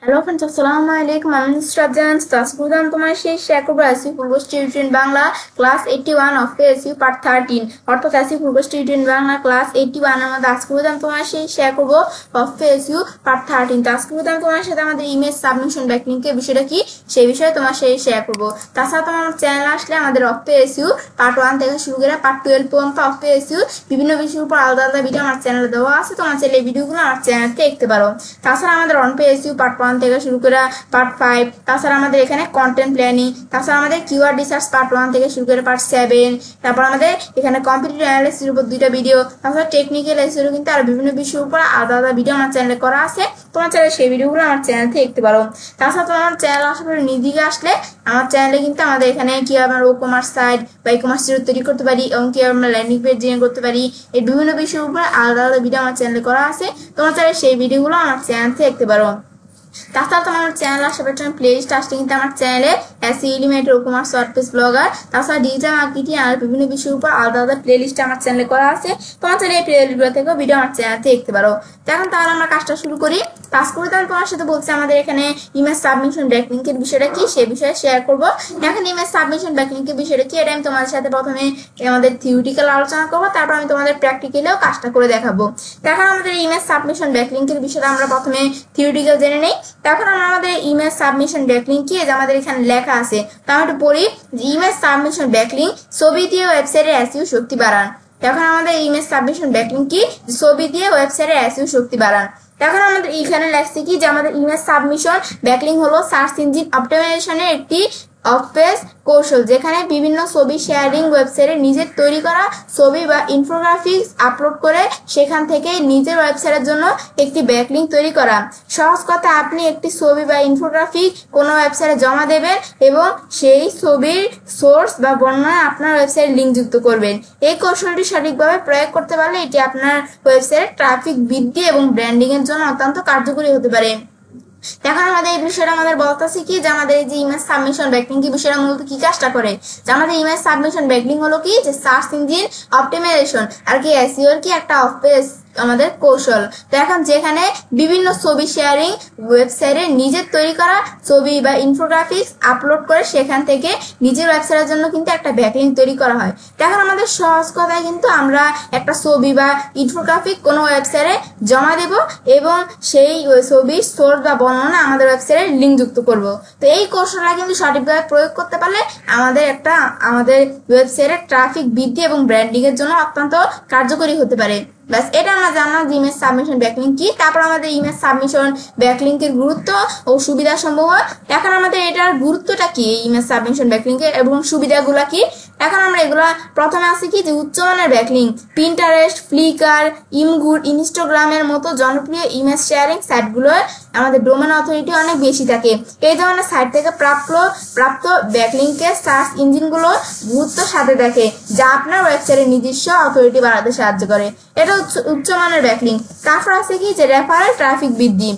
Hello friends, আসসালামু আলাইকুম। আমি শ্রদ্ধা তাসকুদান তোমার সেই শেয়ার করবো এসইউ পূর্বশ tutorial Bangla class 81 of S U part 13, অর্থাৎ এসইউ পূর্বশ টিউটোরিয়াল বাংলা ক্লাস 81 এর মধ্যে আজকে তোমার সেই শেয়ার করবো অফ এসইউ পার্ট 13। আজকে তোমার সাথে আমাদের ইমেজ সাবমিশন ব্যাকলিংকের বিষয়টা কি সেই বিষয়ে তোমার সেই শেয়ার করবো। তাছাড়া তোমার চ্যানেল আসলে আমাদের অফ এসইউ পার্ট 1 থেকে শুরু করে পার্ট 12 পর্যন্ত অফ এসইউ বিভিন্ন বিষয়ের উপর আলাদা আলাদা ভিডিও আমার চ্যানেলে দেওয়া আছে। তোমার চ্যানেলে এই ভিডিওগুলো আমার চ্যানেলে দেখতে পারো। তাছাড়া আমাদের অন এসইউ পার্ট 1 থেকে শুরু করে পার্ট 5, তাছাড়া আমাদের এখানে কন্টেন্ট প্ল্যানিং, তাছাড়া আমাদের কিওয়ার্ড রিসার্চ পার্ট 1 থেকে শুরু করে পার্ট 7, তারপর আমাদের এখানে কম্পিটিটিভ অ্যানালিসিসের উপর 2টা ভিডিও, তাছাড়া টেকনিক্যাল এসইও কিন্তু আর বিভিন্ন বিষয়ের উপর আলাদা আলাদা ভিডিও আমার চ্যানেলে করা আছে। তোমার চ্যানেলে সেই ভিডিওগুলো আমার চ্যানেল থেকে দেখতে পারো। তাছাড়া তোমার চ্যানেল আসার পরে নিদিকে আসলে আমার চ্যানেলে কিন্তু আমাদের এখানে কিভাবে আমরা ই কমার্স সাইট বা ই কমার্স তৈরি করতে পারি এবং কিভাবে আমরা ল্যান্ডিং পেজ ডিজাইন করতে পারি, এই বিভিন্ন বিষয়ের উপর আলাদা আলাদা ভিডিও আমার চ্যানেলে করা আছে। তোমার চ্যানেলে সেই ভিডিওগুলো আমার চ্যানেল থেকে দেখতে পারো। তাছাড়া তোমার চ্যানেল আসার জন্য প্লে লিস্ট আসলে কিন্তু আমার চ্যানেলে SEO Elementor commerce WordPress blogger, তাছাড়া ডিজিটাল মার্কেটিং আর বিভিন্ন বিষয়ের উপর আলাদা আলাদা প্লে লিস্ট আমার চ্যানেলে করা আছে। তোমার চ্যানেলে এই প্লে লিস্টগুলো থেকেও ভিডিও আমার চ্যানেল থেকে দেখতে পারো। তো এখন তাহলে আমরা কাজটা শুরু করি। কাজ করে তাহলে তোমার সাথে বলছি আমাদের এখানে ইমেজ সাবমিশন ব্যাকলিংকের বিষয়টা কি সে বিষয়ে শেয়ার করবো। এখন ইমেজ সাবমিশন ব্যাকলিংকের বিষয়টা কি এটা আমি তোমাদের সাথে প্রথমে আমাদের থিওরিটিক্যাল আলোচনা করবো, তারপর আমি তোমাদের প্র্যাকটিক্যালেও কাজটা করে দেখাবো। এখন আমাদের ইমেজ সাবমিশন ব্যাকলিংকের বিষয়টা আমরা প্রথমে থিওরিটিক্যাল জেনে নেই। তখন আমরা আমাদের ইমেজ সাবমিশন ব্যাকলিংক কি আমাদের এখানে লেখা আছে তা একটু পড়ি। ইমেজ সাবমিশন ব্যাকলিংক ছবি দিয়ে ওয়েবসাইটের এসইও শক্তি বাড়ান। এখন আমাদের ইমেজ সাবমিশন ব্যাকলিংক কি ছবি দিয়ে ওয়েবসাইটের এসইও শক্তি বাড়ান। এখন আমাদের এখানে লেখছে কি যে আমাদের ইমেজ সাবমিশন ব্যাকলিংক হলো সার্চ ইঞ্জিন অপটিমাইজেশনের একটি অফ পেজ কৌশল, যেখানে বিভিন্ন ছবি শেয়ারিং ওয়েবসাইটে নিজের তৈরি করা ছবি বা ইনফোগ্রাফিক্স আপলোড করে সেখান থেকে নিজের ওয়েবসাইটের জন্য একটি ব্যাকলিংক তৈরি করা। সহজ কথা, আপনি একটি ছবি বা ইনফোগ্রাফিক কোনো ওয়েবসাইটে জমা দেবেন এবং সেই ছবির সোর্স বা বর্ণনা আপনার ওয়েবসাইটে লিঙ্ক যুক্ত করবেন। এই কৌশলটি সঠিকভাবে প্রয়োগ করতে পারলে এটি আপনার ওয়েবসাইটে ট্রাফিক বৃদ্ধি এবং ব্র্যান্ডিং এর জন্য অত্যন্ত কার্যকরী হতে পারে। এখন আমাদের এই বিষয়টা আমাদের বলতেছি কি যে আমাদের এই যে ইমেজ সাবমিশন ব্যাকলিং কি বিষয়টা মূলত কি কাজটা করে, যে আমাদের ইমেজ সাবমিশন ব্যাকলিং হলো কি যে সার্চ ইঞ্জিন অপটিমাইজেশন আর কি এসইও কি একটা অফ পেজ আমাদের কৌশল। তো এখন যেখানে বিভিন্ন ছবি শেয়ারিং ওয়েবসাইটে নিজের তৈরি করা ছবি বা ইনফোগ্রাফিক্স আপলোড করে সেখান থেকে নিজের ওয়েবসাইটের জন্য কিন্তু একটা ব্যাকলিংক তৈরি করা হয়। তো এখন আমাদের সহজ কথায় কিন্তু আমরা একটা ছবি বা ইনফোগ্রাফিক কোনো ওয়েবসাইটে জমা দেব এবং সেই ছবির সোর্স বা বর্ণনা আমাদের ওয়েবসাইটে লিঙ্ক যুক্ত করব। তো এই কৌশলটা কিন্তু সঠিকভাবে প্রয়োগ করতে পারলে আমাদের ওয়েবসাইটে ট্রাফিক বৃদ্ধি এবং ব্র্যান্ডিং এর জন্য অত্যন্ত কার্যকরী হতে পারে। ব্যাস, এটা আমরা জানলাম যে ইমেজ সাবমিশন ব্যাকলিংক কি। তারপর আমাদের ইমেজ সাবমিশন ব্যাকলিংকের গুরুত্ব ও সুবিধা সমূহ। এখন আমাদের এটার গুরুত্বটা কি ইমেজ সাবমিশন ব্যাকলিংকের এবং সুবিধাগুলো কি। এখন আমরা এগুলা প্রথমে আছে কি যে উচ্চমানের ব্যাকলিংক। পিন্টারেস্ট, ফ্লিকার, ইমগুড, ইনস্টাগ্রামের মতো জনপ্রিয় ইমেজ শেয়ারিং সাইটগুলো আমাদের ডোমেন অথরিটি অনেক বেশি থাকে। এই ধরনের সাইট থেকে প্রাপ্ত ব্যাকলিংকে সার্চ ইঞ্জিনগুলো গুরুত্বের সাথে দেখে, যা আপনার ওয়েবসাইটের নিজস্ব অথরিটি বাড়াতে সাহায্য করে। এটা উচ্চমানের ব্যাকলিংক। তারপর আছে কি যে রেফারেল ট্রাফিক বৃদ্ধি।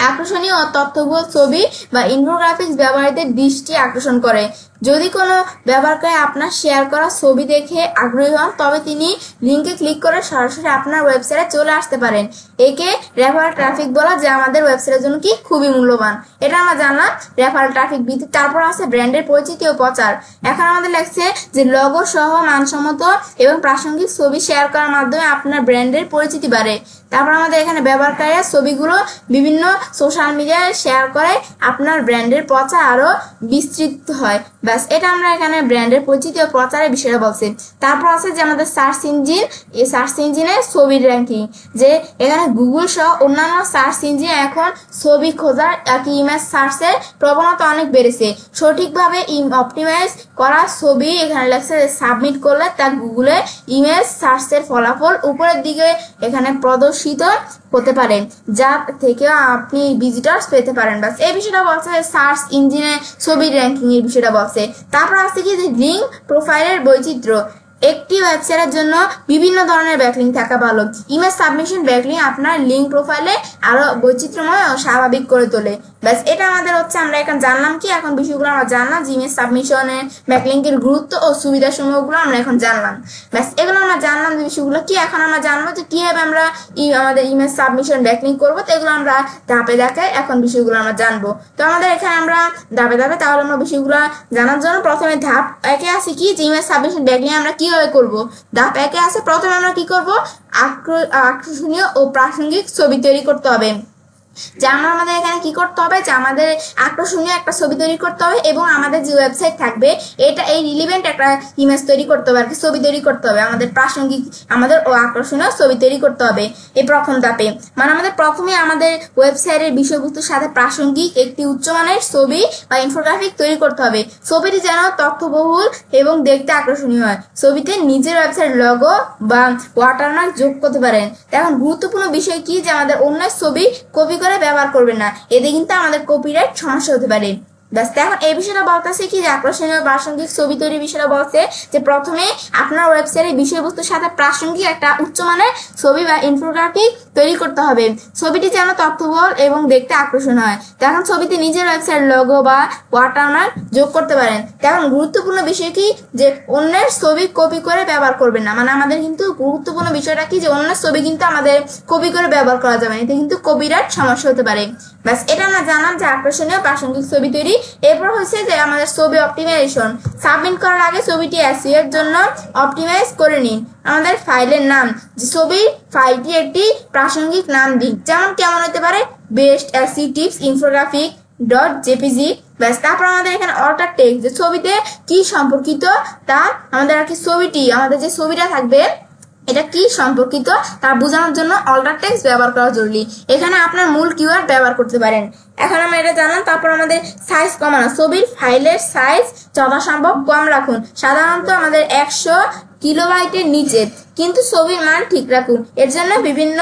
আকর্ষণীয় তথ্যবহুল ছবি বা ইনফোগ্রাফিক্স ব্যবহারকারীদের দৃষ্টি আকর্ষণ করে। যদি কোনো ব্যবহারকারী আপনার শেয়ার করা ছবি দেখে আগ্রহী হন, তবে তিনি লিঙ্কে ক্লিক করে সরাসরি আপনার ওয়েবসাইটে চলে আসতে পারেন। একে রেফারেল ট্রাফিক বলা, যা আমাদের ওয়েবসাইটের জন্য কি খুবই মূল্যবান। এটা আমরা জানলাম রেফারেল ট্রাফিক বৃদ্ধি। তারপর আছে ব্র্যান্ডের পরিচিতি ও প্রচার। এখন আমাদের লাগছে যে লগো সহ মানসম্মত এবং প্রাসঙ্গিক ছবি শেয়ার করার মাধ্যমে আপনার ব্র্যান্ডের পরিচিতি বাড়ে। তারপর আমাদের এখানে ব্যবহারকারীরা ছবিগুলো বিভিন্ন সোশ্যাল মিডিয়ায় শেয়ার করে আপনার ব্র্যান্ডের প্রচার আরো বিস্তৃত হয়। ব্যাস, এটা আমরা এখানে ব্র্যান্ডের পরিচিতি ও প্রচারের বিষয়টা বলছি। তারপর আছে যে আমাদের সার্চ ইঞ্জিন, এই সার্চ ইঞ্জিনে ছবির র্যাঙ্কিং, যে এখানে গুগল সহ অন্যান্য সার্চ ইঞ্জিন এখন ছবি খোঁজার আর কি ইমেজ সার্চের প্রবণতা অনেক বেড়েছে। সঠিকভাবে অপটিমাইজ করা ছবি এখানে লেখছে সাবমিট করলে তা গুগলে ইমেজ সার্চের ফলাফল উপরের দিকে এখানে প্রদর্শিত হতে পারে, যা থেকে আপনি ভিজিটরস পেতে পারেন। বাস, এই বিষয়টা বলছে সার্চ ইঞ্জিনে ছবির র্যাঙ্কিং এর বিষয়টা বলছে। তারপর আছে কি যে লিঙ্ক প্রোফাইলের বৈচিত্র্য। একটি ওয়েবসাইটের জন্য বিভিন্ন ধরনের ব্যাকলিং থাকা ভালো। ইমেজ সাবমিশন ব্যাকলিং আপনার লিঙ্ক প্রোফাইলে আরো বৈচিত্র্যময় ও স্বাভাবিক করে তোলে। ব্যাস এটা আমাদের হচ্ছে আমরা এখন জানলাম কি, এখন বিষয়গুলো আমরা জানলাম যে ইমেজ সাবমিশনের ব্যাকলিংকের গুরুত্ব ও সুবিধা সমূহগুলো আমরা এখন জানলাম। ব্যাস এগুলো আমরা জানলাম যে বিষয়গুলো কি। এখন আমরা জানবো যে কিভাবে আমরা আমাদের ইমেজ সাবমিশন ব্যাকলিং করবো। তো এগুলো আমরা ধাপে ধাপে এখন বিষয়গুলো আমরা জানবো। তো আমাদের এখানে আমরা ধাপে ধাপে তাহলে আমরা বিষয়গুলো জানার জন্য প্রথমে ধাপ একে আছে কি যে ইমেজ সাবমিশন ব্যাকলিং আমরা কিভাবে করবো। ধাপ একে আছে প্রথমে আমরা কি করবো, আকর্ষণীয় ও প্রাসঙ্গিক ছবি তৈরি করতে হবে। যে আমাদের এখানে কি করতে হবে, যে আমাদের আকর্ষণীয় একটা ছবি তৈরি করতে হবে এবং আমাদের যে ওয়েবসাইট থাকবে এটা এই রিলিভেন্ট একটা ইমেজ তৈরি করতে হবে, আর কি ছবি তৈরি করতে হবে, আমাদের প্রাসঙ্গিক আমাদের ও আকর্ষণীয় ছবি তৈরি করতে হবে এই প্রথম ধাপে। মানে আমাদের প্রথমে আমাদের ওয়েবসাইটের বিষয়বস্তুর সাথে প্রাসঙ্গিক একটি উচ্চমানের ছবি বা ইনফোগ্রাফিক তৈরি করতে হবে। ছবিটি যেন তথ্যবহুল এবং দেখতে আকর্ষণীয় হয়। ছবিতে নিজের ওয়েবসাইট লোগো বা ওয়াটারমার্ক যোগ করতে পারেন। এখন গুরুত্বপূর্ণ বিষয় কি, যে আমাদের অন্য ছবি কপি করে ব্যবহার করবেন না, এতে কিন্তু আমাদের কপিরাইট সমস্যা হতে পারে। ব্যাস এখন এই বিষয়টা বলতেছে কি যে আকর্ষণীয় প্রাসঙ্গিক ছবি তৈরির বিষয়টা বলছে যে প্রথমে আপনার ওয়েবসাইটের বিষয়বস্তুর সাথে প্রাসঙ্গিক একটা উচ্চমানের ছবি বা ইনফোগ্রাফিক তৈরি করতে হবে। ছবিটি যেন তথ্যবহুল এবং দেখতে আকর্ষণ হয়। তখন ছবিতে নিজের ওয়েবসাইট লোগো বা ওয়াটারমার্ক যোগ করতে পারেন। তখন গুরুত্বপূর্ণ বিষয় কি, যে অন্যের ছবি কপি করে ব্যবহার করবেন না। মানে আমাদের কিন্তু গুরুত্বপূর্ণ বিষয়টা কি, যে অন্যের ছবি কিন্তু আমাদের কপি করে ব্যবহার করা যাবে না, এতে কিন্তু কপিরাইট সমস্যা হতে পারে। ব্যাস এটা আমরা জানলাম যে আকর্ষণীয় প্রাসঙ্গিক ছবি তৈরি। এরপর হচ্ছে যে আমাদের ছবি অপটিমাইজেশন। সাবমিট করার আগে ছবিটি এসইও এর জন্য অপটিমাইজ করে নিন। আমাদের ফাইলের নাম, যে ছবির ফাইলটি একটি প্রাসঙ্গিক নাম দিন, যেমন কেমন হতে পারে, best SEO tips infographic .jpg। ব্যাস তারপর আমাদের এখানে অল্টার টেক্সট, যে ছবিতে কি সম্পর্কিত তা আমাদের আর কি ছবিটি, আমাদের যে ছবিটা থাকবে এটা কি সম্পর্কিত তা বোঝানোর জন্য অল্টার টেক্সট ব্যবহার করা জরুরি। এখানে আপনার মূল কিওয়ার্ড ব্যবহার করতে পারেন। এখন আমরা এটা জানলাম। তারপর আমাদের সাইজ কমানো। ছবির ফাইলের সাইজ যথাসম্ভব কম রাখুন, সাধারণত আমাদের 100 কিলোবাইটের নিচে, কিন্তু ছবির মান ঠিক রাখুন। এর জন্য বিভিন্ন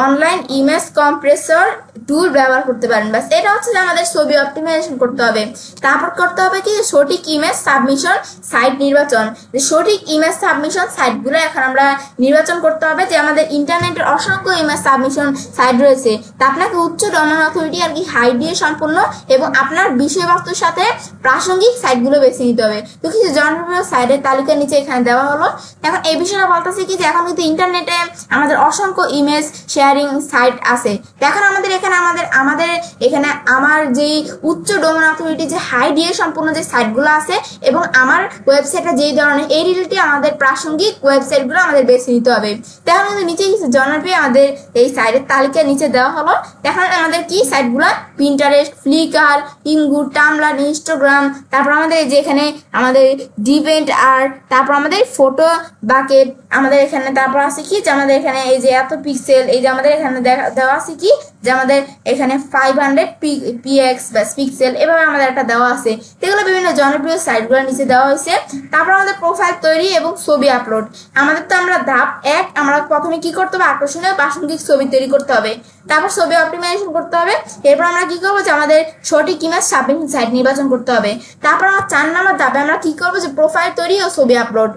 অনলাইন ইমেজ কম্প্রেসর টুল ব্যবহার করতে পারেন। ব্যাস এটা হচ্ছে যে আমাদের ছবি অপটিমাইজেশন করতে হবে। তারপর করতে হবে কি, সঠিক ইমেজ সাবমিশন সাইট নির্বাচন। যে সঠিক ইমেজ সাবমিশন সাইটগুলো এখন আমরা নির্বাচন করতে হবে। যে আমাদের ইন্টারনেটের অসংখ্য ইমেজ সাবমিশন সাইট রয়েছে, তা আপনাকে উচ্চ ডোমেইন অথরিটি আর কি হাই দিয়ে সম্পূর্ণ এবং আপনার বিষয়বস্তুর সাথে প্রাসঙ্গিক সাইটগুলো বেছে নিতে হবে। তো কিছু জনপ্রিয় সাইটের তালিকা নিচে এখানে দেওয়া হলো। এখন এই বিষয়টা বলতেছি কি, যে এখন কিন্তু ইন্টারনেটে আমাদের অসংখ্য ইমেজ শেয়ারিং সাইট আছে। এখন আমাদের এখানে আমাদের এখানে আমার যেই উচ্চ ডোমেইন অথরিটি যে হাই দিয়ে সম্পূর্ণ যে সাইটগুলো আছে এবং আমার ওয়েবসাইটে যেই ধরনের এই রিলেটেড আমাদের প্রাসঙ্গিক ওয়েবসাইটগুলো আমাদের বেছে নিতে হবে। তখন আমাদের নিচে কিছু জনপ্রিয় আমাদের এই সাইটের তালিকা নিচে দেওয়া হলো। এখন আমাদের কি সাইটগুলো, পিন্টারেস্ট, ফ্লিকার, ইনগুড, টামলার, ইনস্টাগ্রাম, তারপর আমাদের যেখানে আমাদের ডিভেন্ট আর্ট, তারপর আমাদের ফটো বাকেট আমাদের এখানে, তারপর আছে কি যে আমাদের এখানে এই যে এত পিক্সেল, এই যে আমাদের এখানে দেওয়া আছে কি যে আমাদের এখানে 500 px পিক্সেল, এভাবে আমাদের একটা দেওয়া আছে। এগুলো বিভিন্ন জনপ্রিয় সাইটগুলো নিচে দেওয়া হয়েছে। তারপর আমাদের প্রোফাইল তৈরি এবং ছবি আপলোড। আমাদের তো আমরা ধাপ 1 আমরা প্রথমে কি করতে হবে, আকর্ষণীয় প্রাসঙ্গিক ছবি তৈরি করতে হবে। তারপর ছবি অপটিমাইজেশন করতে হবে। এরপর আমরা কি করবো, যে আমাদের সঠিক ইমেজ সাবমিশন সাইট নির্বাচন করতে হবে। তারপর আমরা 4 নম্বর ধাপে আমরা কি করবো, যে প্রোফাইল তৈরি ও ছবি আপলোড।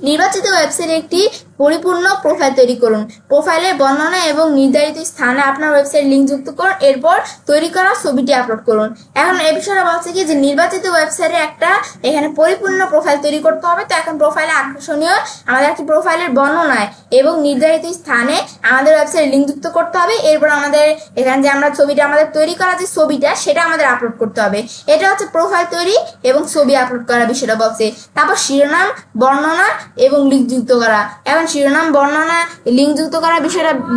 নির্বাচিত ওয়েবসাইটে একটি পরিপূর্ণ প্রোফাইল তৈরি করুন। প্রোফাইলের বর্ণনা এবং নির্ধারিত স্থানে আপনার ওয়েবসাইট লিঙ্ক যুক্ত করুন। এরপর তৈরি করা ছবিটি আপলোড করুন। এখন এই বিষয়টা বলছে কি, যে নির্বাচিত ওয়েবসাইটে একটা এখানে পরিপূর্ণ প্রোফাইল তৈরি করতে হবে। তো এখন প্রোফাইলে আকর্ষণীয় আমাদের কি প্রোফাইলের বর্ণনায় এবং নির্ধারিত স্থানে আমাদের ওয়েবসাইট লিঙ্ক যুক্ত করতে হবে। এরপর আমাদের এখানে যে আমরা ছবিটা আমাদের তৈরি করা যে ছবিটা সেটা আমাদের আপলোড করতে হবে। এটা হচ্ছে প্রোফাইল তৈরি এবং ছবি আপলোড করা বিষয়টা বলছে। তারপর শিরোনাম, বর্ণনা এবং লিঙ্ক যুক্ত করা। এখন শিরোনাম, বর্ণনা, লিঙ্ক যুক্ত করার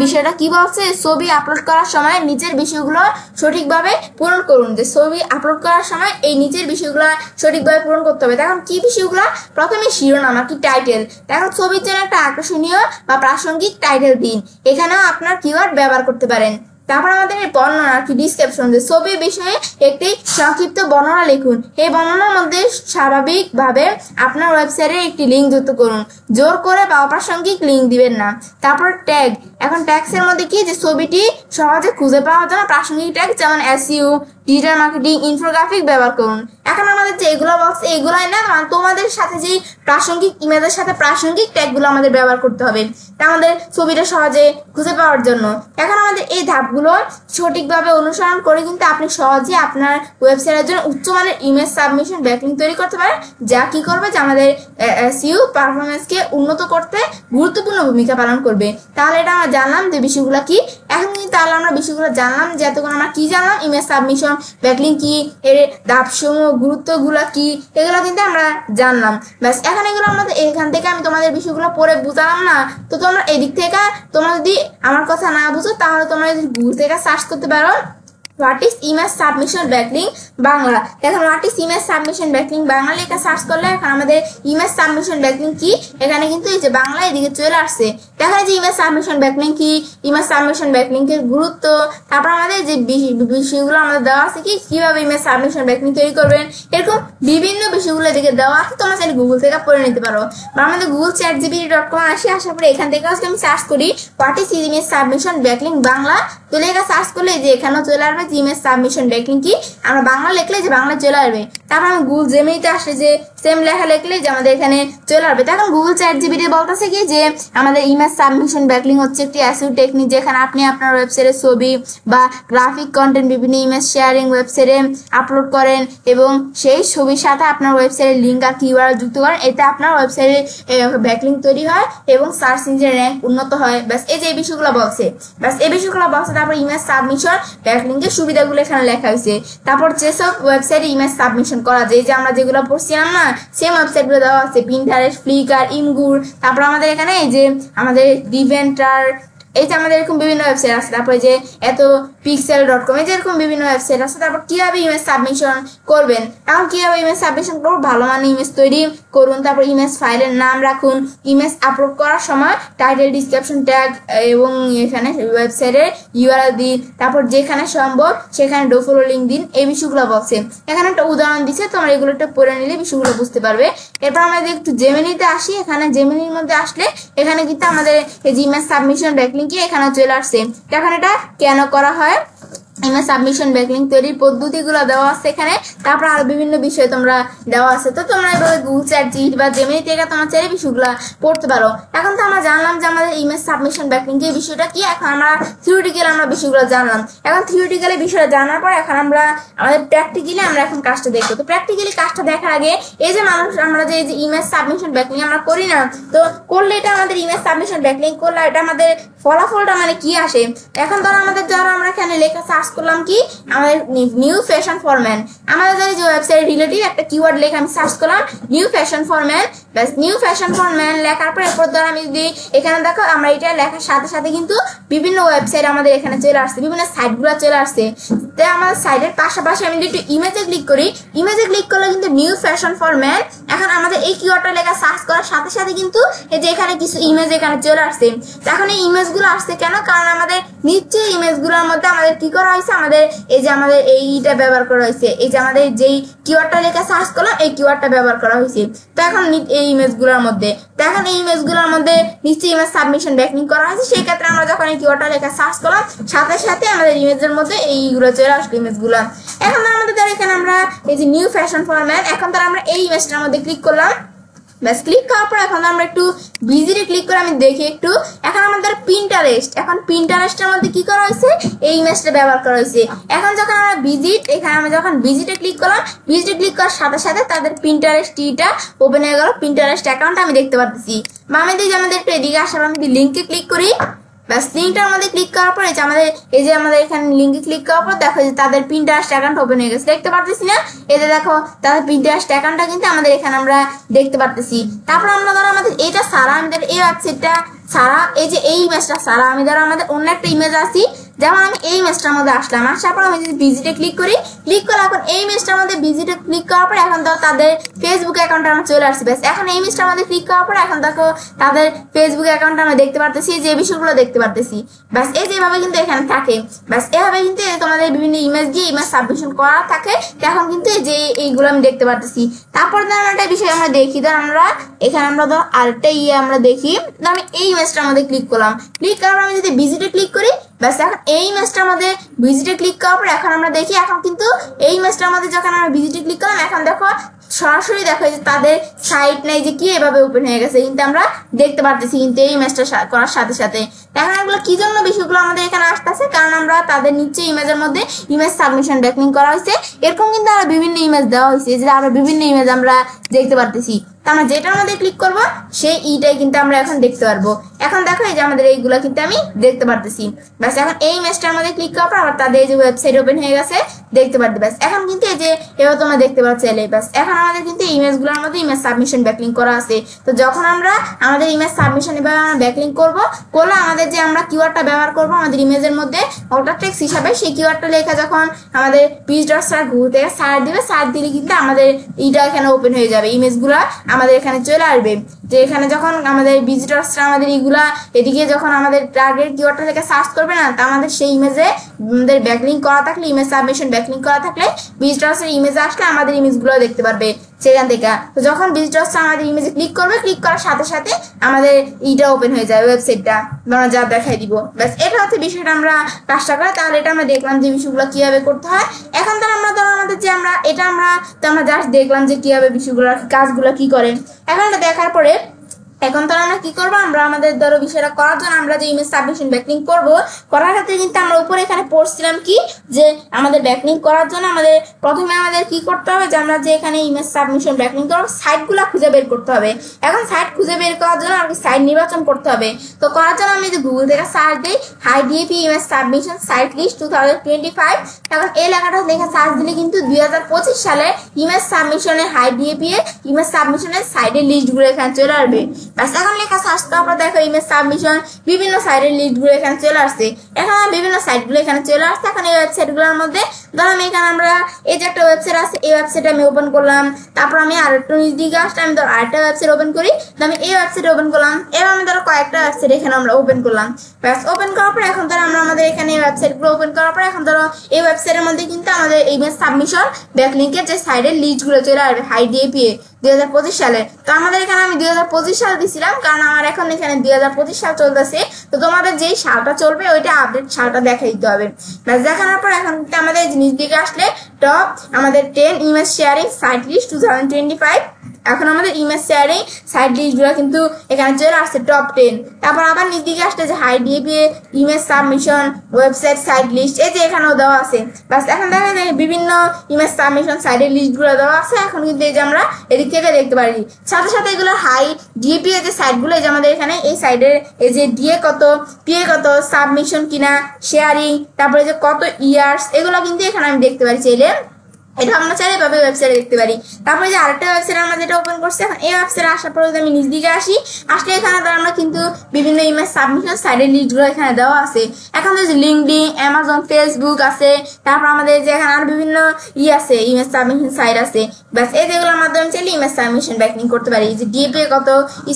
বিষয়টা কি বলছে, ছবি আপলোড করার সময় নিচের বিষয়গুলো সঠিকভাবে পূরণ করুন। যে ছবি আপলোড করার সময় এই নিচের বিষয়গুলো সঠিকভাবে পূরণ করতে হবে। এখন কি বিষয়গুলো, প্রথমে শিরোনাম আর কি টাইটেল। এখন ছবির জন্য একটা আকর্ষণীয় বা প্রাসঙ্গিক টাইটেল দিন, এখানেও আপনার কিওয়ার্ড ব্যবহার করতে পারেন। তারপর আমাদের বর্ণনা আর কি ডিসক্রিপশন, যে ছবির বিষয়ে একটি সংক্ষিপ্ত বর্ণনা লিখুন। এই বর্ণনার মধ্যে স্বাভাবিকভাবে আপনার ওয়েবসাইটে একটি লিঙ্ক যুক্ত করুন, জোর করে বা অপ্রাসঙ্গিক লিঙ্ক দিবেন না। তারপর ট্যাগ। এখন ট্যাগসের মধ্যে কি, যে ছবিটি সহজে খুঁজে পাওয়ার জন্য প্রাসঙ্গিক ট্যাগ যেমন এসইও, ডিজিটাল মার্কেটিং, ইনফোগ্রাফিক ব্যবহার করুন। এখন আমাদের যে এগুলো বলছে এগুলাই না, তোমাদের সাথে যে প্রাসঙ্গিক ইমেজের সাথে প্রাসঙ্গিক ট্যাগগুলো আমাদের ব্যবহার করতে হবে আমাদের ছবিটা সহজে খুঁজে পাওয়ার জন্য। এখন আমাদের এই ধাপগুলো সঠিকভাবে অনুসরণ করে কিন্তু আপনি সহজে আপনার ওয়েবসাইটের জন্য উচ্চমানের ইমেজ সাবমিশন ব্যাকলিঙ্ক তৈরি করতে পারেন, যা কি করবে যে আমাদের এসইও পারফরমেন্সকে উন্নত করতে গুরুত্বপূর্ণ ভূমিকা পালন করবে। তাহলে এটা আমরা জানলাম যে বিষয়গুলো কি। এখন কিন্তু তাহলে আমরা বিষয়গুলো জানলাম যে এতক্ষণ আমরা কি জানলাম, ইমেজ সাবমিশন ব্যাকলিঙ্ক কি, এর ধাপসমূহ, গুরুত্বগুলো কি, এগুলো কিন্তু আমরা জানলাম। ব্যাস এখন এগুলো আমাদের এখান থেকে আমি তোমাদের বিষয়গুলো পড়ে বুঝালাম না, তো তোমরা এদিক থেকে তোমরা যদি আমার কথা না বুঝো তাহলে তোমরা যদি গুগল থেকে সার্চ করতে পারো what is image submission backlink Bangla. এখন what is image submission backlink Bangla লেখা সার্চ করলে এখন আমাদের ইমেজ সাবমিশন ব্যাকলিঙ্ক কি এখানে কিন্তু এই যে বাংলা এদিকে চলে আসছে। দেখা যায় যে ইমেজ সাবমিশন ব্যাকলিঙ্ক কি, ইমেজ সাবমিশন ব্যাকলিঙ্কের গুরুত্ব, তারপর আমাদের যে বিষয়গুলো আমাদের দেওয়া আছে কি কিভাবে ইমেজ সাবমিশন ব্যাকলিঙ্ক তৈরি করবেন, এরকম বিভিন্ন বিষয়গুলো এদিকে দেওয়া আছে। তোমরা চাইলে গুগল থেকে পড়ে নিতে পারো বা আমাদের গুগল ChatGPT.com আসার পরে এখান থেকে আমি সার্চ করি what is image submission backlink Bangla, তো লেখা সার্চ করলে যে এখানেও চলে আসবে ইমেজ সাবমিশন ব্যাকলিঙ্ক কি, আমরা বাংলা লিখলে যে বাংলা চলে আসবে। তারপর আমি গুগল জেমিনিতে আসলে যে সেম লেখা লিখলে যে আমাদের এখানে চলে আসবে। তখন গুগল ChatGPT বলতেছে কি যে আমাদের ইমেজ সাবমিশন ব্যাকলিঙ্ক হচ্ছে একটি এসইও টেকনিক, যেখানে আপনি আপনার ওয়েবসাইটে ছবি বা গ্রাফিক কন্টেন্ট বিভিন্ন ইমেজ শেয়ারিং ওয়েবসাইটে আপলোড করেন এবং সেই ছবির সাথে আপনার ওয়েবসাইটের লিঙ্ক আর কিওয়ার্ড যুক্ত করেন, এতে আপনার ওয়েবসাইটে ব্যাকলিঙ্ক তৈরি হয় এবং সার্চ ইঞ্জিনের র্যাঙ্ক উন্নত হয়। ব্যাস এই যে এই বিষয়গুলো বলছে, ব্যাস এই বিষয়গুলো বলছে। তারপর ইমেজ সাবমিশন ব্যাকলিঙ্কের সুবিধাগুলো এখানে লেখা হয়েছে। তারপর যেসব ওয়েবসাইটে ইমেজ সাবমিশন করা যায়, যে আমরা যেগুলো পড়ছিলাম না সেম ওয়েবসাইটগুলো দেওয়া আছে, পিন্টারেস্ট, ফ্লিকার, ইমগুর। তারপর আমাদের এখানে এই যে আমাদের ডিভেন্টার, এই যে আমাদের এরকম বিভিন্ন ওয়েবসাইট আছে। তারপরে যে এত pixel.com, এই যে এরকম বিভিন্ন ওয়েবসাইট আছে। তারপর কিভাবে ইমেজ সাবমিশন করবেন, এখন কিভাবে ইমেজ সাবমিশন করবো, ভালো মানে ইমেজ তৈরি করুন। তারপর ইমেজ ফাইলের নাম রাখুন, ইমেজ আপলোড করার সময় টাইটেল, ডিসক্রিপশন ট্যাগ এবং এখানে ওয়েবসাইটের ইউআরএল দিন। তারপর যেখানে সম্ভব সেখানে ডো ফলো লিঙ্ক দিন, এই বিষয়গুলো বলছে। এখানে একটা উদাহরণ দিচ্ছে, তোমরা এগুলো একটু পড়ে নিলে বিষয়গুলো বুঝতে পারবে। এরপর আমরা একটু জেমিনিতে আসি। এখানে জেমিনির মধ্যে আসলে এখানে কিন্তু আমাদের এই যে ইমেজ সাবমিশন ব্যাকলিঙ্ক এখানে চলে আসছে। এখন এটা কেন করা হয়, ইমেজ সাবমিশন ব্যাকলিঙ্ক তৈরির পদ্ধতিগুলো দেওয়া আছে এখানে। তারপর আরো বিভিন্ন বিষয় তোমরা দেওয়া আছে, তো তোমরা এভাবে গুগল ChatGPT বা জেমিনি থেকে তোমরা চাইলে বিষয়গুলো পড়তে পারো। এখন তো আমরা জানলাম যে আমাদের ইমেজ সাবমিশন ব্যাকলিঙ্ক এই বিষয়টা কি। এখন আমরা থিওরিটিক্যালি আমরা বিষয়গুলো জানলাম। এখন থিওরিটিক্যালি বিষয়টা জানার পর এখন আমরা আমাদের প্র্যাকটিক্যালি আমরা এখন কাজটা দেখবো। তো প্র্যাকটিক্যালি কাজটা দেখার আগে এই যে মানুষ আমরা যে ইমেজ সাবমিশন ব্যাকলিঙ্ক আমরা করি না, তো করলে এটা আমাদের ইমেজ সাবমিশন ব্যাকলিঙ্ক করলে এটা আমাদের ফলাফলটা মানে কি আসে। এখন ধরো আমাদের ধরো আমরা এখানে লেখা সার্চ করলাম কি আমাদের নিউ ফ্যাশন ফর ম্যান, আমাদের যে ওয়েবসাইট রিলেটিভ একটা কিওয়ার্ড লেখা আমি সার্চ করলাম নিউ ফ্যাশন ফর ম্যান। ব্যাস নিউ ফ্যাশন ফর ম্যান লেখার পর এরপর ধরো আমি যদি এখানে দেখো আমরা এটা লেখার সাথে সাথে কিন্তু বিভিন্ন ওয়েবসাইট আমাদের এখানে চলে আসছে, বিভিন্ন সাইটগুলো চলে আসছে। তাই আমাদের সাইটের পাশাপাশি আমি যদি একটু ইমেজে ক্লিক করি, ইমেজে ক্লিক করলে কিন্তু নিউ ফ্যাশন ফর ম্যান এখন আমাদের এই কিওয়ার্ডটা লেখা সার্চ করার সাথে সাথে কিন্তু এই যে এখানে কিছু ইমেজ এখানে চলে আসছে। এখন এই ইমেজগুলো আসছে কেন, কারণ আমাদের নিচে ইমেজগুলোর মধ্যে আমাদের কি করা হয়েছে, আমাদের এই যে আমাদের এইটা ব্যবহার করা হয়েছে, এই যে আমাদের যেই কিওয়ার্ডটা লেখা সার্চ করলাম এই কিওয়ার্ডটা ব্যবহার করা হয়েছে। তো এখন এই ইমেজগুলোর মধ্যে নিচে ইমেজ সাবমিশন ব্যাকলিঙ্ক করা হয়েছে। সেই ক্ষেত্রে আমরা যখন এই কিওয়ার্ডটা লেখা সার্চ করলাম সাথে সাথে আমাদের ইমেজের মধ্যে এইগুলো চলে আসলো ইমেজগুলো। এখন আমাদের ধর এখানে আমরা এই যে নিউ ফ্যাশন ফর ম্যান, এখন ধর আমরা এই ইমেজটার মধ্যে ক্লিক করলাম। ব্যাস ক্লিক করার পর এখন আমরা একটু ভিজিটে ক্লিক করে আমি দেখি একটু। এখন আমাদের পিন্টারেস্ট, এখন পিন্টারেস্টের মধ্যে কি করা হয়েছে এই ইমেজটা ব্যবহার করা হয়েছে। এখন যখন আমরা ভিজিট, এখানে আমরা যখন ভিজিটে ক্লিক করলাম, ভিজিটে ক্লিক করার সাথে সাথে তাদের পিন্টারেস্টটা ওপেন হয়ে গেল, পিন্টারেস্ট অ্যাকাউন্ট আমি দেখতে পাচ্ছি। বা আমি যে আমাদের একটু এদিকে আসার আমি যদি লিঙ্কে ক্লিক করি, ব্যাস লিঙ্কটার মধ্যে ক্লিক করার পর এই যে আমাদের এখানে লিঙ্কে ক্লিক করার পর দেখো যে তাদের পিন্টারেস্ট অ্যাকাউন্ট ওপেন হয়ে গেছে, দেখতে পারতেছি না। এতে দেখো তাদের পিন্টারেস্ট অ্যাকাউন্টটা কিন্তু আমাদের এখানে আমরা দেখতে পারতেছি। তারপর আমরা ধরো আমাদের এটা সারা আমাদের এই ওয়েবসাইটটা সারা, এই যে এই ইমেজটা সারা, আমি ধরো আমাদের অন্য একটা ইমেজ আসি, যেমন আমি এই ইমেজটার মধ্যে আসলাম, আসার পর আমি যদি ভিজিটে ক্লিক করি, ক্লিক করে এখন এই ইমেজটার মধ্যে ভিজিটে ক্লিক করার পর এখন ধরো তাদের ফেসবুক অ্যাকাউন্টে আমরা চলে আসছি। ব্যাস এখন এই ইমেজটার মধ্যে ক্লিক করার পর এখন দেখো তাদের ফেসবুক অ্যাকাউন্টটা আমরা দেখতে পারতেছি, যে বিষয়গুলো দেখতে পারতেছি। ব্যাস এই যেভাবে কিন্তু এখানে থাকে। ব্যাস এভাবে কিন্তু তোমাদের বিভিন্ন ইমেজ ইমেজ দিয়ে ইমেজ সাবমিশন করা থাকে তখন কিন্তু এই যে এইগুলো আমি দেখতে পারতেছি। তারপর ধর একটা বিষয় আমরা দেখি, ধর আমরা এখানে আমরা ধর আরেকটা আমরা দেখি, আমি এই ইমেজটার মধ্যে ক্লিক করলাম, ক্লিক করার পর আমি যদি ভিজিটে ক্লিক করি, ব্যাস এখন এই ইমেজটার মধ্যে ভিজিটে ক্লিক করার পর এখন আমরা দেখি, এখন কিন্তু এই ইমেজটার মধ্যে যখন আমরা ভিজিটে ক্লিক করলাম এখন দেখো সরাসরি দেখো যে তাদের সাইট নাই যে কি এভাবে ওপেন হয়ে গেছে, কিন্তু আমরা দেখতে পারতেছি কিন্তু এই ইমেজটা করার সাথে সাথে। এখন এগুলো কি জন্য বিষয়গুলো আমাদের এখানে আসতেছে, কারণ আমরা তাদের নিচে ইমেজের মধ্যে ইমেজ সাবমিশন ব্যাকলিং করা হয়েছে, এরকম কিন্তু আরো বিভিন্ন ইমেজ দেওয়া হয়েছে, যে আরো বিভিন্ন ইমেজ আমরা দেখতে পারতেছি। আমরা যেটার মধ্যে ক্লিক করব সেই ইটাই কিন্তু আমরা এখন দেখতে পারবো। এখন দেখো এই যে আমাদের এইগুলো কিন্তু আমি দেখতে পারতেছি। ব্যাস এখন এই ইমেজটার মধ্যে ক্লিক করার পর আবার তাদের এই যে ওয়েবসাইট ওপেন হয়ে গেছে দেখতে পারবে। ব্যাস এখন কিন্তু এই যে এবার তোমরা দেখতে পাচ্ছ এলে ব্যাস এখন আমাদের কিন্তু ইমেজগুলোর মধ্যে ইমেজ সাবমিশন ব্যাকলিং করা আছে। তো যখন আমরা আমাদের ইমেজ সাবমিশন এবার ব্যাকলিং করলে আমাদের যে আমরা কিওয়ার্ডটা ব্যবহার করব আমাদের ইমেজের মধ্যে ওটা টেক্সট হিসাবে, সেই কিওয়ার্ডটা লেখা যখন আমাদের পেজ.সার্চ গুগল থেকে সার্চ দিবে, সার্চ দিলে কিন্তু আমাদের এইটা এখানে ওপেন হয়ে যাবে, ইমেজগুলো আমাদের এখানে চলে আসবে। যে এখানে যখন আমাদের ভিজিটরসরা আমাদের এইগুলা এদিকে যখন আমাদের টার্গেট কিওয়ার্ডটা থেকে সার্চ করবে না, তা আমাদের সেই ইমেজে আমাদের ব্যাকলিং করা থাকলে, ইমেজ সাবমিশন ব্যাকলিং করা থাকলে ভিজিটরসের ইমেজে আসলে আমাদের ইমেজগুলো দেখতে পারবে সেখান থেকে। তো যখন ভিজিটরসরা আমাদের ইমেজে ক্লিক করবে, ক্লিক করার সাথে সাথে আমাদের এইটা ওপেন হয়ে যাবে, ওয়েবসাইটটা আমরা যা দেখাই দিব। ব্যাস এটা হচ্ছে বিষয়টা, আমরা কাজটা করে তাহলে এটা আমরা দেখলাম যে বিষয়গুলো কিভাবে করতে হয়। এখন তো আমরা ধরো আমাদের যে আমরা এটা আমরা জাস্ট দেখলাম যে কিভাবে বিষয়গুলো কাজগুলো কি করে। এখন এটা দেখার পরে এখন তো আমরা কি করবো, আমরা আমাদের ধরো বিষয়টা করার জন্য আমরা যে ইমেজ সাবমিশন ব্যাকলিং করবো করার ক্ষেত্রে কিন্তু আমরা উপরে এখানে পড়ছিলাম কি যে আমাদের ব্যাকলিং করার জন্য আমাদের প্রথমে আমাদের কি করতে হবে, যে আমরা যে এখানে ইমেজ সাবমিশন ব্যাকলিং করবো সাইটগুলো খুঁজে বের করতে হবে। এখন সাইট খুঁজে বের করার জন্য আর কি সাইট নির্বাচন করতে হবে। তো করার জন্য আমি যদি গুগল থেকে সার্চ দিই HiDAP image submission site list 2025, এখন এই লেখাটা লেখা সার্চ দিলে কিন্তু 2025 সালে ইমেজ সাবমিশনের HiDAP ইমেজ সাবমিশনের সাইটের লিস্টগুলো এখানে চলে আসবে। এখন লেখা সার্চ করার পর দেখো ইমেজ সাবমিশন বিভিন্ন সাইটের লিস্টগুলো এখানে চলে আসছে। এখন বিভিন্ন সাইটগুলো এখানে চলে আসছে। এখন এই ওয়েবসাইটগুলোর মধ্যে ধরো আমি এখানে আমরা এই যে একটা ওয়েবসাইট আছে, এই ওয়েবসাইট আমি ওপেন করলাম, তারপর আমি আরেকটা নিচ দিকে আসলে আমি ধরো আরেকটা ওয়েবসাইট ওপেন করি, আমি এই ওয়েবসাইট ওপেন করলাম, এবার আমি ধরো কয়েকটা ওয়েবসাইট এখানে আমরা ওপেন করলাম। ব্যাস ওপেন করার পর এখন ধরো আমরা আমাদের এখানে ওয়েবসাইটগুলো ওপেন করার পর এখন ধরো এই ওয়েবসাইটের মধ্যে কিন্তু আমাদের ইমেজ সাবমিশন ব্যাকলিংকের যে সাইটের লিস্টগুলো চলে আসবে HiDAP 2025 সালে। তো আমাদের এখানে আমি 2025 সাল দিছিলাম, কারণ আমার এখন এখানে 2025 সাল চলতেছে। তো তোমাদের যেই সালটা চলবে ওইটা আপডেট সালটা দেখাই দিতে হবে। ব্যাস দেখানোর পর এখন আমাদের জিনিস দিকে আসলে টপ আমাদের 10 ইমেজ শেয়ারিং সাইট লিস্ট 2025, এখন আমাদের ইমেজ শেয়ারিং সাইট লিস্টগুলো কিন্তু এখানে চলে আসছে টপ 10। তারপর আবার নিচ দিকে আসছে যে HiDAP image submission website site list, এই যে এখানেও দেওয়া আছে। বাস এখন দেখা যায় বিভিন্ন ইমেজ সাবমিশন সাইটের লিস্টগুলো দেওয়া আছে। এখন কিন্তু এই যে আমরা এদিক থেকে দেখতে পারি, সাথে সাথে এগুলো HiDAP এর যে সাইটগুলো এই যে আমাদের এখানে এই সাইডের এই যে ডিএ কত, পিএ কত, সাবমিশন কিনা, শেয়ারিং, তারপরে যে কত ইয়ার্স, এগুলো কিন্তু এখানে আমি দেখতে পারি চাইলে। এটা আমরা চাইলে এভাবে ওয়েবসাইটে দেখতে পারি। তারপরে যে আরেকটা ওয়েবসাইট আমরা যেটা ওপেন করছি, এখন এই ওয়েবসাইটে আসার পরে যদি আমি নিচ দিকে আসি, আসলে এখানে আমরা কিন্তু বিভিন্ন ইমেজ সাবমিশন সাইটের লিস্টগুলো এখানে দেওয়া আছে। এখন যে লিঙ্কডইন, অ্যামাজন, ফেসবুক আছে, তারপর আমাদের যে এখানে আর বিভিন্ন আছে ইমেজ সাবমিশন সাইট আছে। ব্যাস এই যেগুলোর মাধ্যমে চাইলে ইমেজ সাবমিশন ব্যাকলিং করতে পারি। যে ডিএপি কত,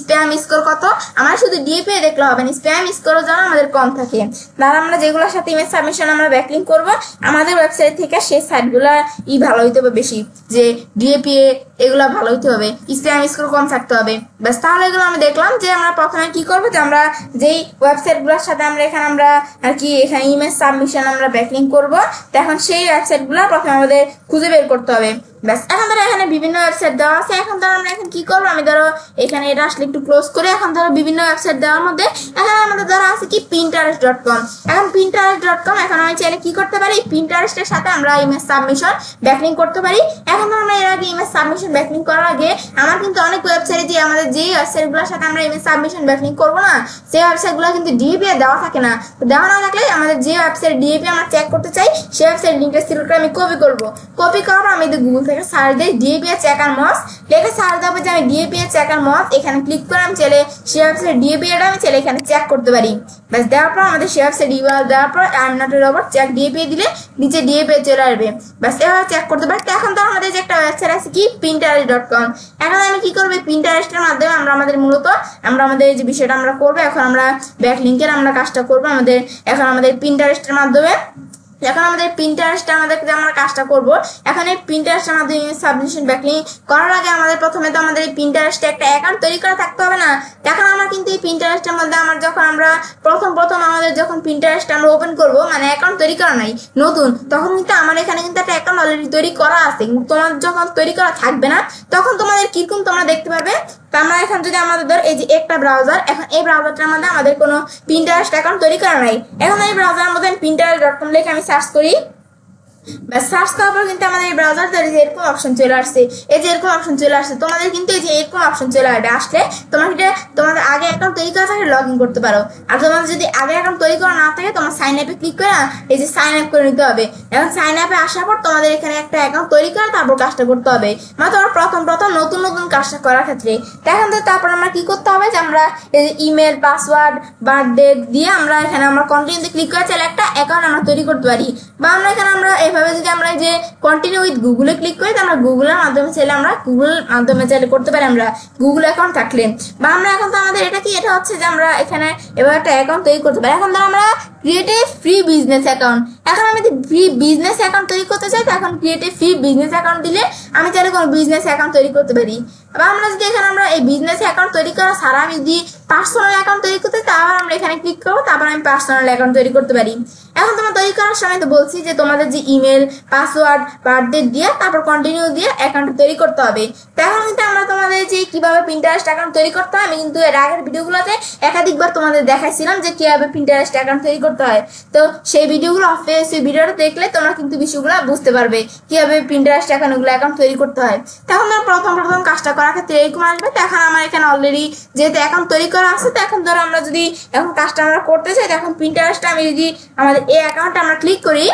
স্প্যাম স্কোর কত, আমরা শুধু ডিএপি দেখলে হবে না, স্প্যাম স্কোরও যেন আমাদের কম থাকে। তাহলে আমরা যেগুলোর সাথে ইমেজ সাবমিশন আমরা ব্যাকলিং করবো আমাদের ওয়েবসাইট থেকে সেই সাইটগুলো ভালো হইতে হবে বেশি, যে ডিএপি এগুলো ভালো হইতে হবে, স্প্যাম স্কোর কম থাকতে হবে। ব্যাস তাহলে এগুলো আমি দেখলাম যে আমরা প্রথমে কি করবো, যে আমরা যেই ওয়েবসাইটগুলোর সাথে আমরা এখানে আমরা আর কি এখানে ইমেজ সাবমিশন আমরা ব্যাকলিং করবো, তো এখন সেই ওয়েবসাইটগুলো প্রথমে আমাদের খুঁজে বের করতে হবে। ব্যাস এখন ধরো এখানে বিভিন্ন ওয়েবসাইট দেওয়া আছে। এখন ধরো আমরা এখন কি করবো, আমি ধরো এখানে এটা আসলে একটু ক্লোজ করে, এখন ধরো বিভিন্ন ওয়েবসাইট দেওয়ার মধ্যে এখানে আমাদের ধরো আছে কি Pinterest.com। এখন Pinterest.com এখন আমি চাইলে কি করতে পারি, Pinterest-এর সাথে আমরা ইমেজ সাবমিশন ব্যাকলিং করতে পারি। এখন ধরো আমরা এর আগে ইমেজ সাবমিশন ব্যাকলিং করার আগে আমার কিন্তু অনেক ওয়েবসাইটে যে আমাদের যেই ওয়েবসাইটগুলোর সাথে আমরা ইমেজ সাবমিশন ব্যাকলিং করবো না, সেই ওয়েবসাইটগুলো কিন্তু ডিএপি দেওয়া থাকে না। তো দেওয়া না থাকলে আমাদের যে ওয়েবসাইট ডিএপি আমরা চেক করতে চাই সেই ওয়েবসাইট লিঙ্কটা সিলেক্ট করে আমি কপি করবো। কপি করার পর আমি গুগল থেকে সার্চ দিই ডিএপি চেকার মস, লেখে সার্চ দেবো যে আমি ডিএপি চেকার মস, এখানে ক্লিক করে আমি চাইলে সেই ওয়েবসাইট ডিএপি আমি চাইলে এখানে চেক করতে পারি। ব্যাস দেওয়ার পর আমাদের সেই ওয়েবসাইট দেওয়ার পর I am not a robot check DAP দিলে নিচে ডিএপি চলে আসবে। ব্যাস এভাবে চেক করতে পারি। এখন তো আমাদের যে একটা ওয়েবসাইট আছে কি Pinterest.com, এখন আমি কি করবো Pinterest-এর মাধ্যমে আমরা আমাদের মূলত আমরা আমাদের যে বিষয়টা আমরা করবো, এখন আমরা ব্যাকলিংকের আমরা কাজটা করবো আমাদের এখন আমাদের Pinterest-এর মাধ্যমে। এখন আমাদের প্রিন্টারেস্টে আমাদের আমরা কাজটা করব। এখন এই প্রিন্টারেস্টের মাধ্যমে সাবমিশন ব্যাকলিং করার আগে আমাদের প্রথমে তো আমাদের এই প্রিন্টারেস্টে একটা অ্যাকাউন্ট তৈরি করা থাকতে হবে না। এখন আমরা কিন্তু এই প্রিন্টারেস্টের মধ্যে যখন আমরা প্রথম আমাদের যখন প্রিন্টারেস্ট আমরা ওপেন করব, মানে অ্যাকাউন্ট তৈরি করা নাই নতুন, তখন কিন্তু আমার এখানে কিন্তু একটা অ্যাকাউন্ট অলরেডি তৈরি করা আছে। তোমার যখন তৈরি করা থাকবে না তখন তোমাদের কিরকম তোমরা দেখতে পারবে। তো আমরা এখন যদি আমাদের ধর এই যে একটা ব্রাউজার, এখন এই ব্রাউজারটার মধ্যে আমাদের কোনো প্রিন্টারেস্ট অ্যাকাউন্ট তৈরি করা নাই। এখন এই ব্রাউজারের মধ্যে pinterest.com লিখে আমি সার্চ করি। সার্চ করার পর কিন্তু আমাদের এই ব্রাউজার এরকম অপশন চলে আসছে। এই যে এরকম অপশন চলে আসছে, তোমাদের কিন্তু এই যে এরকম অপশন চলে আসলে তোমাদের আগে অ্যাকাউন্ট তৈরি করা থাকে লগ ইন করতে পারো। আর তোমাদের যদি আগে অ্যাকাউন্ট তৈরি করা না থাকে তোমার সাইন আপে ক্লিক করে এই যে সাইন আপ করে নিতে হবে। এখন সাইন আপে আসার পর তোমাদের এখানে একটা অ্যাকাউন্ট তৈরি করে তারপর কাজটা করতে হবে, মানে তোমার প্রথম নতুন কাজটা করার ক্ষেত্রে। এখন তারপর আমরা কি করতে হবে যে আমরা এই যে ইমেল, পাসওয়ার্ড, বার্থডে দিয়ে আমরা এখানে আমরা কন্টিনিউতে ক্লিক করে চাইলে একটা অ্যাকাউন্ট আমরা তৈরি করতে পারি। বা আমরা এখানে আমরা এইভাবে যদি আমরা যে কন্টিনিউ উইথ গুগলে ক্লিক করি, আমরা গুগলের মাধ্যমে চাইলে আমরা চাইলে করতে পারি আমরা গুগল অ্যাকাউন্ট থাকলে। বা আমরা এখন তো আমাদের এটা হচ্ছে যে আমরা এখানে এবার একটা অ্যাকাউন্ট তৈরি করতে পারি। এখন ধর আমরা create a free business account, এখন আমি যদি ফ্রি বিজনেস অ্যাকাউন্ট তৈরি করতে চাই তখন create a free business account দিলে আমি চাইলে কোনো বিজনেস অ্যাকাউন্ট তৈরি করতে পারি। বা আমরা যদি এখানে আমরা এই বিজনেস অ্যাকাউন্ট তৈরি করা ছাড়া আমি যদি পার্সোনাল অ্যাকাউন্ট তৈরি করতে চাই তারপর আমরা এখানে ক্লিক করবো, তারপর আমি পার্সোনাল অ্যাকাউন্ট তৈরি করতে পারি। এখন তোমার তৈরি করার সময় তো বলছি যে তোমাদের যে ইমেল, পাসওয়ার্ড, বার্থডে দিয়ে তারপর কন্টিনিউ দিয়ে অ্যাকাউন্ট তৈরি করতে হবে। তখন কিন্তু আমরা তোমাদের যে কিভাবে প্রিন্টারেস্ট অ্যাকাউন্ট তৈরি করতে হয় আমি কিন্তু এর আগের ভিডিওগুলোতে একাধিকবার তোমাদের দেখাইছিলাম যে কিভাবে প্রিন্টারেস্ট অ্যাকাউন্ট তৈরি করতে হয়। তো সেই ভিডিওগুলো সেই ভিডিওটা দেখলে তোমরা কিন্তু বিষয়গুলো বুঝতে পারবে কিভাবে প্রিন্টারেস্ট অ্যাকাউন্ট তৈরি করতে হয়। তখন প্রথম কাজটা করার ক্ষেত্রে এরকম আসবে। তখন আমার এখানে অলরেডি যেহেতু অ্যাকাউন্ট তৈরি করা আছে, তো এখন ধরো আমরা যদি এখন কাজটা আমরা করতে চাই, তখন প্রিন্টারেস্টটা আমি যদি আমাদের এই অ্যাকাউন্টে আমরা ক্লিক করি,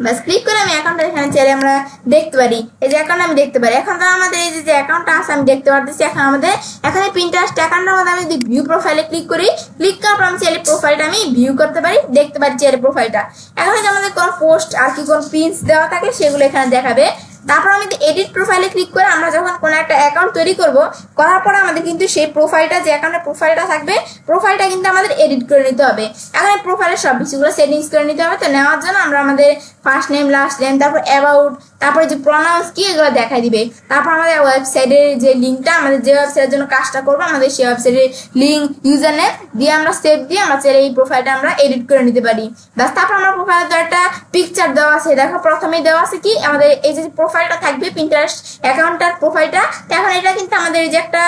বাস ক্লিক করে আমি অ্যাকাউন্টটা এখানে চাইলে আমরা দেখতে পারি। এই যে অ্যাকাউন্ট আমি দেখতে পারি। এখন তো আমাদের এই যে অ্যাকাউন্টটা আছে আমি দেখতে পারতেছি। এখন আমাদের এখানে প্রিন্টারেস্ট অ্যাকাউন্টের মধ্যে আমি যদি ভিউ প্রোফাইলে ক্লিক করি, ক্লিক করার পর আমি চাইলে প্রোফাইলটা আমি ভিউ করতে পারি, দেখতে পারি চাইলে প্রোফাইলটা। এখন যদি আমাদের কোনো পোস্ট আর কি কোনো প্রিন্টস দেওয়া থাকে সেগুলো এখানে দেখাবে। তারপর আমি এডিট প্রোফাইলে ক্লিক করে আমরা যখন কোনো একটা অ্যাকাউন্ট তৈরি করার পরে আমাদের কিন্তু সেই প্রোফাইলটা যে অ্যাকাউন্টের প্রোফাইলটা থাকবে প্রোফাইলটা কিন্তু আমাদের এডিট করে নিতে হবে। এখন প্রোফাইলের সব কিছুগুলো সেটিংস করে নিতে হবে। তো নেওয়ার জন্য আমরা আমাদের ফার্স্ট নেম, লাস্ট নেম, তারপর অ্যাবাউট, তারপরে যে প্রনাউন্স কি এগুলো দেখাই দিবে। তারপর আমাদের ওয়েবসাইটের যে লিঙ্কটা, আমাদের যে ওয়েবসাইটের জন্য কাজটা করবো আমাদের সেই ওয়েবসাইটের লিঙ্ক, ইউজার নেম দিয়ে আমরা সেভ দিয়ে আমরা চাইলে এই প্রোফাইলটা আমরা এডিট করে নিতে পারি। বাস তারপর আমার প্রোফাইলে তো একটা পিকচার দেওয়া আছে। দেখো প্রথমেই দেওয়া আছে কি আমাদের এই যে প্রোফাইলটা থাকবে প্রিন্টারেস্ট অ্যাকাউন্টটার প্রোফাইলটা। এখন এটা কিন্তু আমাদের যে একটা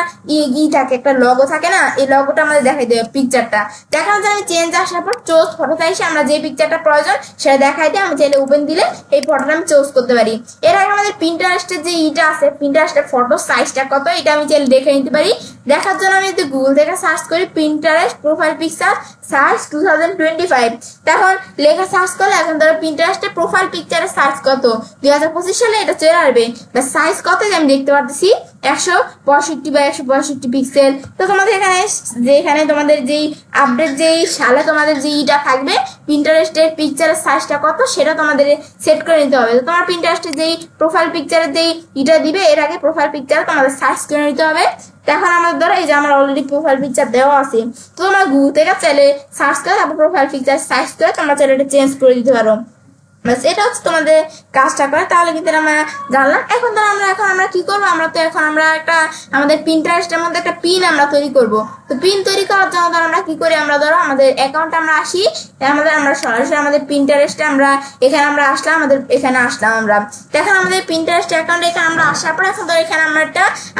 থাকে, একটা লগো থাকে না, এই লগোটা আমাদের দেখাই দেবে পিকচারটা। দেখানো যায় আমি চেঞ্জ আসার পর চোজ ফটোতে এসে আমরা যে পিকচারটা প্রয়োজন সেটা দেখাই দিয়ে আমি চাইলে ওপেন দিলে এই ফটোটা আমি চুজ করতে পারি। এর আগে আমাদের প্রিন্টারেস্টের যে আছে প্রিন্টারেস্টের ফটো সাইজটা কত এটা আমি চাইলে দেখে নিতে পারি। দেখার জন্য আমি যদি গুগল থেকে সার্চ করি প্রিন্টারেস্ট প্রোফাইল পিকচার সাইজ 2025, তখন লেখা সার্চ করলে এখন ধরো প্রিন্টারেস্টের প্রোফাইল পিকচারের সাইজ কত 2025 সালে এটা চলে আসবে। সাইজ কত আমি দেখতে পাচ্ছি 165 by 165 পিক্সেল। তো তোমাদের এখানে তোমাদের যেই আপডেট যেই সালে তোমাদের যে থাকবে প্রিন্টারেস্টের পিকচারের সাইজটা কত সেটা তোমাদের সেট করে নিতে হবে। তো তোমার প্রিন্টারেস্টের যেই প্রোফাইল পিকচারের যেই দিবে এর আগে প্রোফাইল পিকচার তোমাদের সার্চ করে নিতে হবে। এখন আমাদের ধরো এই যে আমার অলরেডি প্রোফাইল পিকচার দেওয়া আছে, তো তোমরা গুগল থেকে চাইলে সার্চ করে তারপর প্রোফাইল পিকচার সাইজ করে তোমরা চাইলে এটা চেঞ্জ করে দিতে পারো। বাস এটা হচ্ছে তোমাদের কাজটা করে। তাহলে কিন্তু আমরা জানলাম। এখন ধরো আমরা কি করবো, আমরা একটা আমাদের প্রিন্টারেস্টের মধ্যে একটা পিন আমরা তৈরি করব। তো পিন তৈরি করার জন্য ধরো আমরা কি করি, আমরা ধরো আমাদের অ্যাকাউন্টে আমরা আসি, আমরা সরাসরি আমাদের প্রিন্টারেস্টে এখানে আমরা আসলাম, আমরা এখন আমাদের প্রিন্টারেস্ট অ্যাকাউন্টে এখানে আমরা আসার পর এখন ধরো এখানে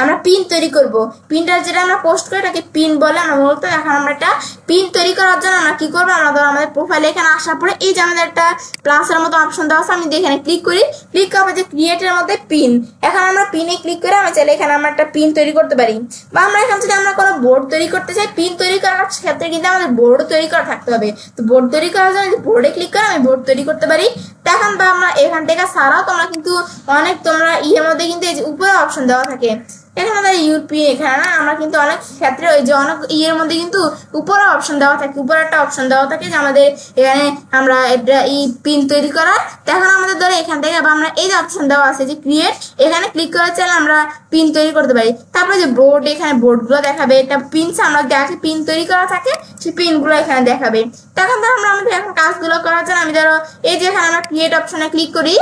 আমরা পিন তৈরি করব। পিনটা যেটা আমরা পোস্ট করি এটাকে পিন বলে আমরা বলতো। এখন আমরা একটা পিন তৈরি করার জন্য আমরা কি করবো, আমরা ধরো আমাদের প্রোফাইলে এখানে আসার পরে এই যে আমাদের একটা প্লাসের মতো অপশন দেওয়া আছে, আমি এখানে ক্লিক করি, ক্লিক করার যে ক্রিয়েটের মধ্যে পিন, এখন আমরা পিনে ক্লিক করে আমরা চাইলে এখানে আমরা একটা পিন তৈরি করতে পারি। বা আমরা এখানে যদি আমরা কোনো বোর্ড তৈরি করতে চাই, পিন তৈরি করার ক্ষেত্রে কিন্তু আমাদের বোর্ড তৈরি করা থাকতে হবে। তো বোর্ড তৈরি করার জন্য বোর্ডে ক্লিক করে আমি বোর্ড তৈরি করতে পারি। তখন বা আমরা এখান থেকে ছাড়াও তোমরা কিন্তু অনেক তোমরা মধ্যে কিন্তু এই যে উপরে অপশন দেওয়া থাকে এখানে আমাদের ইউপিএ এখানে না আমরা কিন্তু অনেক ক্ষেত্রে ওই যে অনেক ইয়ের মধ্যে কিন্তু উপরে অপশন দেওয়া থাকে, উপরে একটা অপশন দেওয়া থাকে যে আমাদের এখানে আমরা এটা এই পিন তৈরি করার। এখন আমাদের ধরে এখান থেকে আমরা এই যে অপশন দেওয়া আছে যে ক্রিয়েট, এখানে ক্লিক করে চাইলে আমরা পিন তৈরি করতে পারি। তারপরে যে বোর্ড, এখানে বোর্ডগুলো দেখাবে, এটা পিনস আমরা যাকে পিন তৈরি করা থাকে সেই পিনগুলো এখানে দেখাবে। তখন ধরো আমরা আমাদের এখন কাজগুলো করার জন্য আমি ধরো এই যে এখানে আমরা ক্রিয়েট অপশনে ক্লিক করি।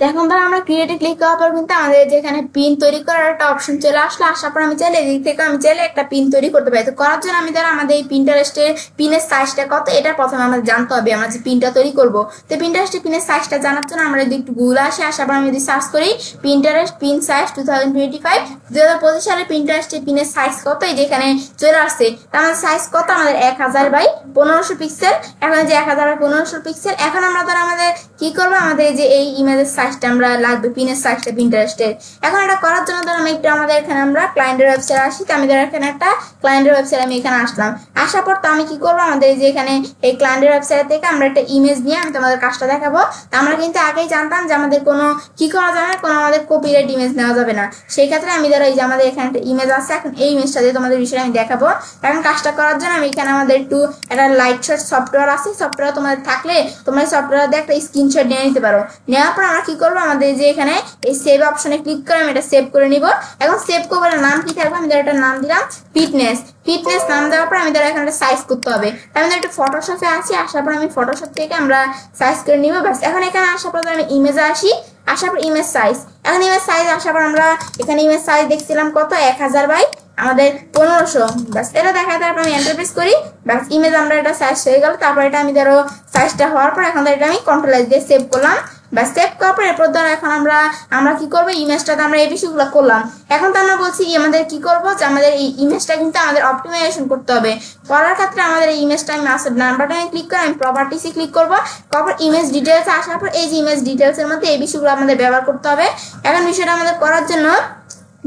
এখন ধর আমরা ক্রিয়েটে ক্লিক করার পর কিন্তু আমাদের যেখানে পিন তৈরি করার একটা অপশন চলে আসলো। আসার পর আমি চাইলে এদিক থেকে আমি চাইলে একটা পিন তৈরি করতে পারি। তো করার জন্য আমি ধর আমাদের এই পিন্টারেস্টের পিনের সাইজটা কত এটা প্রথমে আমাদের জানতে হবে, আমরা যে পিনটা তৈরি করবো। তো পিন্টারেস্টের পিনের সাইজটা জানার জন্য আমরা যদি একটু গুগলে আসি, আসার পর আমি যদি সার্চ করি পিন্টারেস্ট পিন সাইজ 2025 2025 সালে পিন্টারেস্টের পিনের সাইজ কত, এই যেখানে চলে আসছে। তো আমাদের সাইজ কত, আমাদের 1000 বাই 1500 পিক্সেল। এখন যে 1000 বাই 1500 পিক্সেল, এখন আমরা ধর আমাদের কি করবো, আমাদের যে এই ইমেজের সাইজটা আমরা লাগবে পিনের সাইজটা পিন্টারেস্টের। এখন এটা করার জন্য ধর আমি একটু আমাদের এখানে আমরা ক্লায়েন্টের ওয়েবসাইটে আসি। তো আমি ধর এখানে একটা ক্লায়েন্টের ওয়েবসাইট আমি এখানে আসলাম। আসার পর তো আমি কি করবো, আমাদের যে এখানে এই ক্লায়েন্টের ওয়েবসাইট থেকে আমরা একটা ইমেজ নিয়ে আমি তোমাদের কাজটা দেখাবো। তো আমরা কিন্তু আগেই জানতাম যে আমাদের কোনো কি করা যাবে না, কোনো আমাদের কপিরাইট ইমেজ নেওয়া যাবে না। সেই ক্ষেত্রে আমি ধর এই যে আমাদের এখানে একটা ইমেজ আছে, এখন এই ইমেজটা দিয়ে তোমাদের বিষয়ে আমি দেখাবো। এখন কাজটা করার জন্য আমি এখানে আমাদের একটু একটা লাইটশট সফটওয়্যার আছে, সফটওয়্যার তোমাদের থাকলে তোমরা সফটওয়্যার দিয়ে একটা স্ক্রিনশট নিয়ে নিতে পারো। নেওয়ার পর আমরা কি করবো, আমাদের যে এখানে এই সেভ অপশনে ক্লিক করে আমি এটা সেভ করে নিব। এখন সেভ করবো, নাম কি থাকবে, আমি একটা নাম দিলাম ফিটনেস। ফিটনেস নাম দেওয়ার পর আমি ধর এখানে একটা সাইজ করতে হবে। আমি ধর একটু ফটোশপে আসি, আসার পর আমি ফটোশপ থেকে আমরা সাইজ করে নিব। ব্যাস এখন এখানে আসার পর আমি ইমেজে আসি, আসার পর ইমেজ সাইজ, এখন ইমেজ সাইজ আসার পর আমরা এখানে ইমেজ সাইজ দেখছিলাম কত 1000 বাই আমাদের 1500। ব্যাস এটা দেখা, তারপর আমি এন্টার প্রেস করি। ব্যাস ইমেজ আমরা এটা সাইজ হয়ে গেল। তারপর এটা আমি ধরো সাইজটা হওয়ার পর এখন এটা আমি কন্ট্রোল এস দিয়ে সেভ করলাম। বা সেভ করার পর এরপর ধরো এখন আমরা কি করবো, ইমেজটাতে আমরা এই বিষয়গুলো করলাম। এখন তো আমরা বলছি আমাদের কি করবো, যে আমাদের এই ইমেজটা কিন্তু আমাদের অপটিমাইজেশন করতে হবে। করার ক্ষেত্রে আমাদের এই ইমেজটা আমি আসলে ডান বাটনে ক্লিক করে আমি প্রপার্টিসে ক্লিক করবো। তারপর ইমেজ ডিটেলস আসার পর এই যে ইমেজ ডিটেলস এর মধ্যে এই বিষয়গুলো আমাদের ব্যবহার করতে হবে। এখন বিষয়টা আমাদের করার জন্য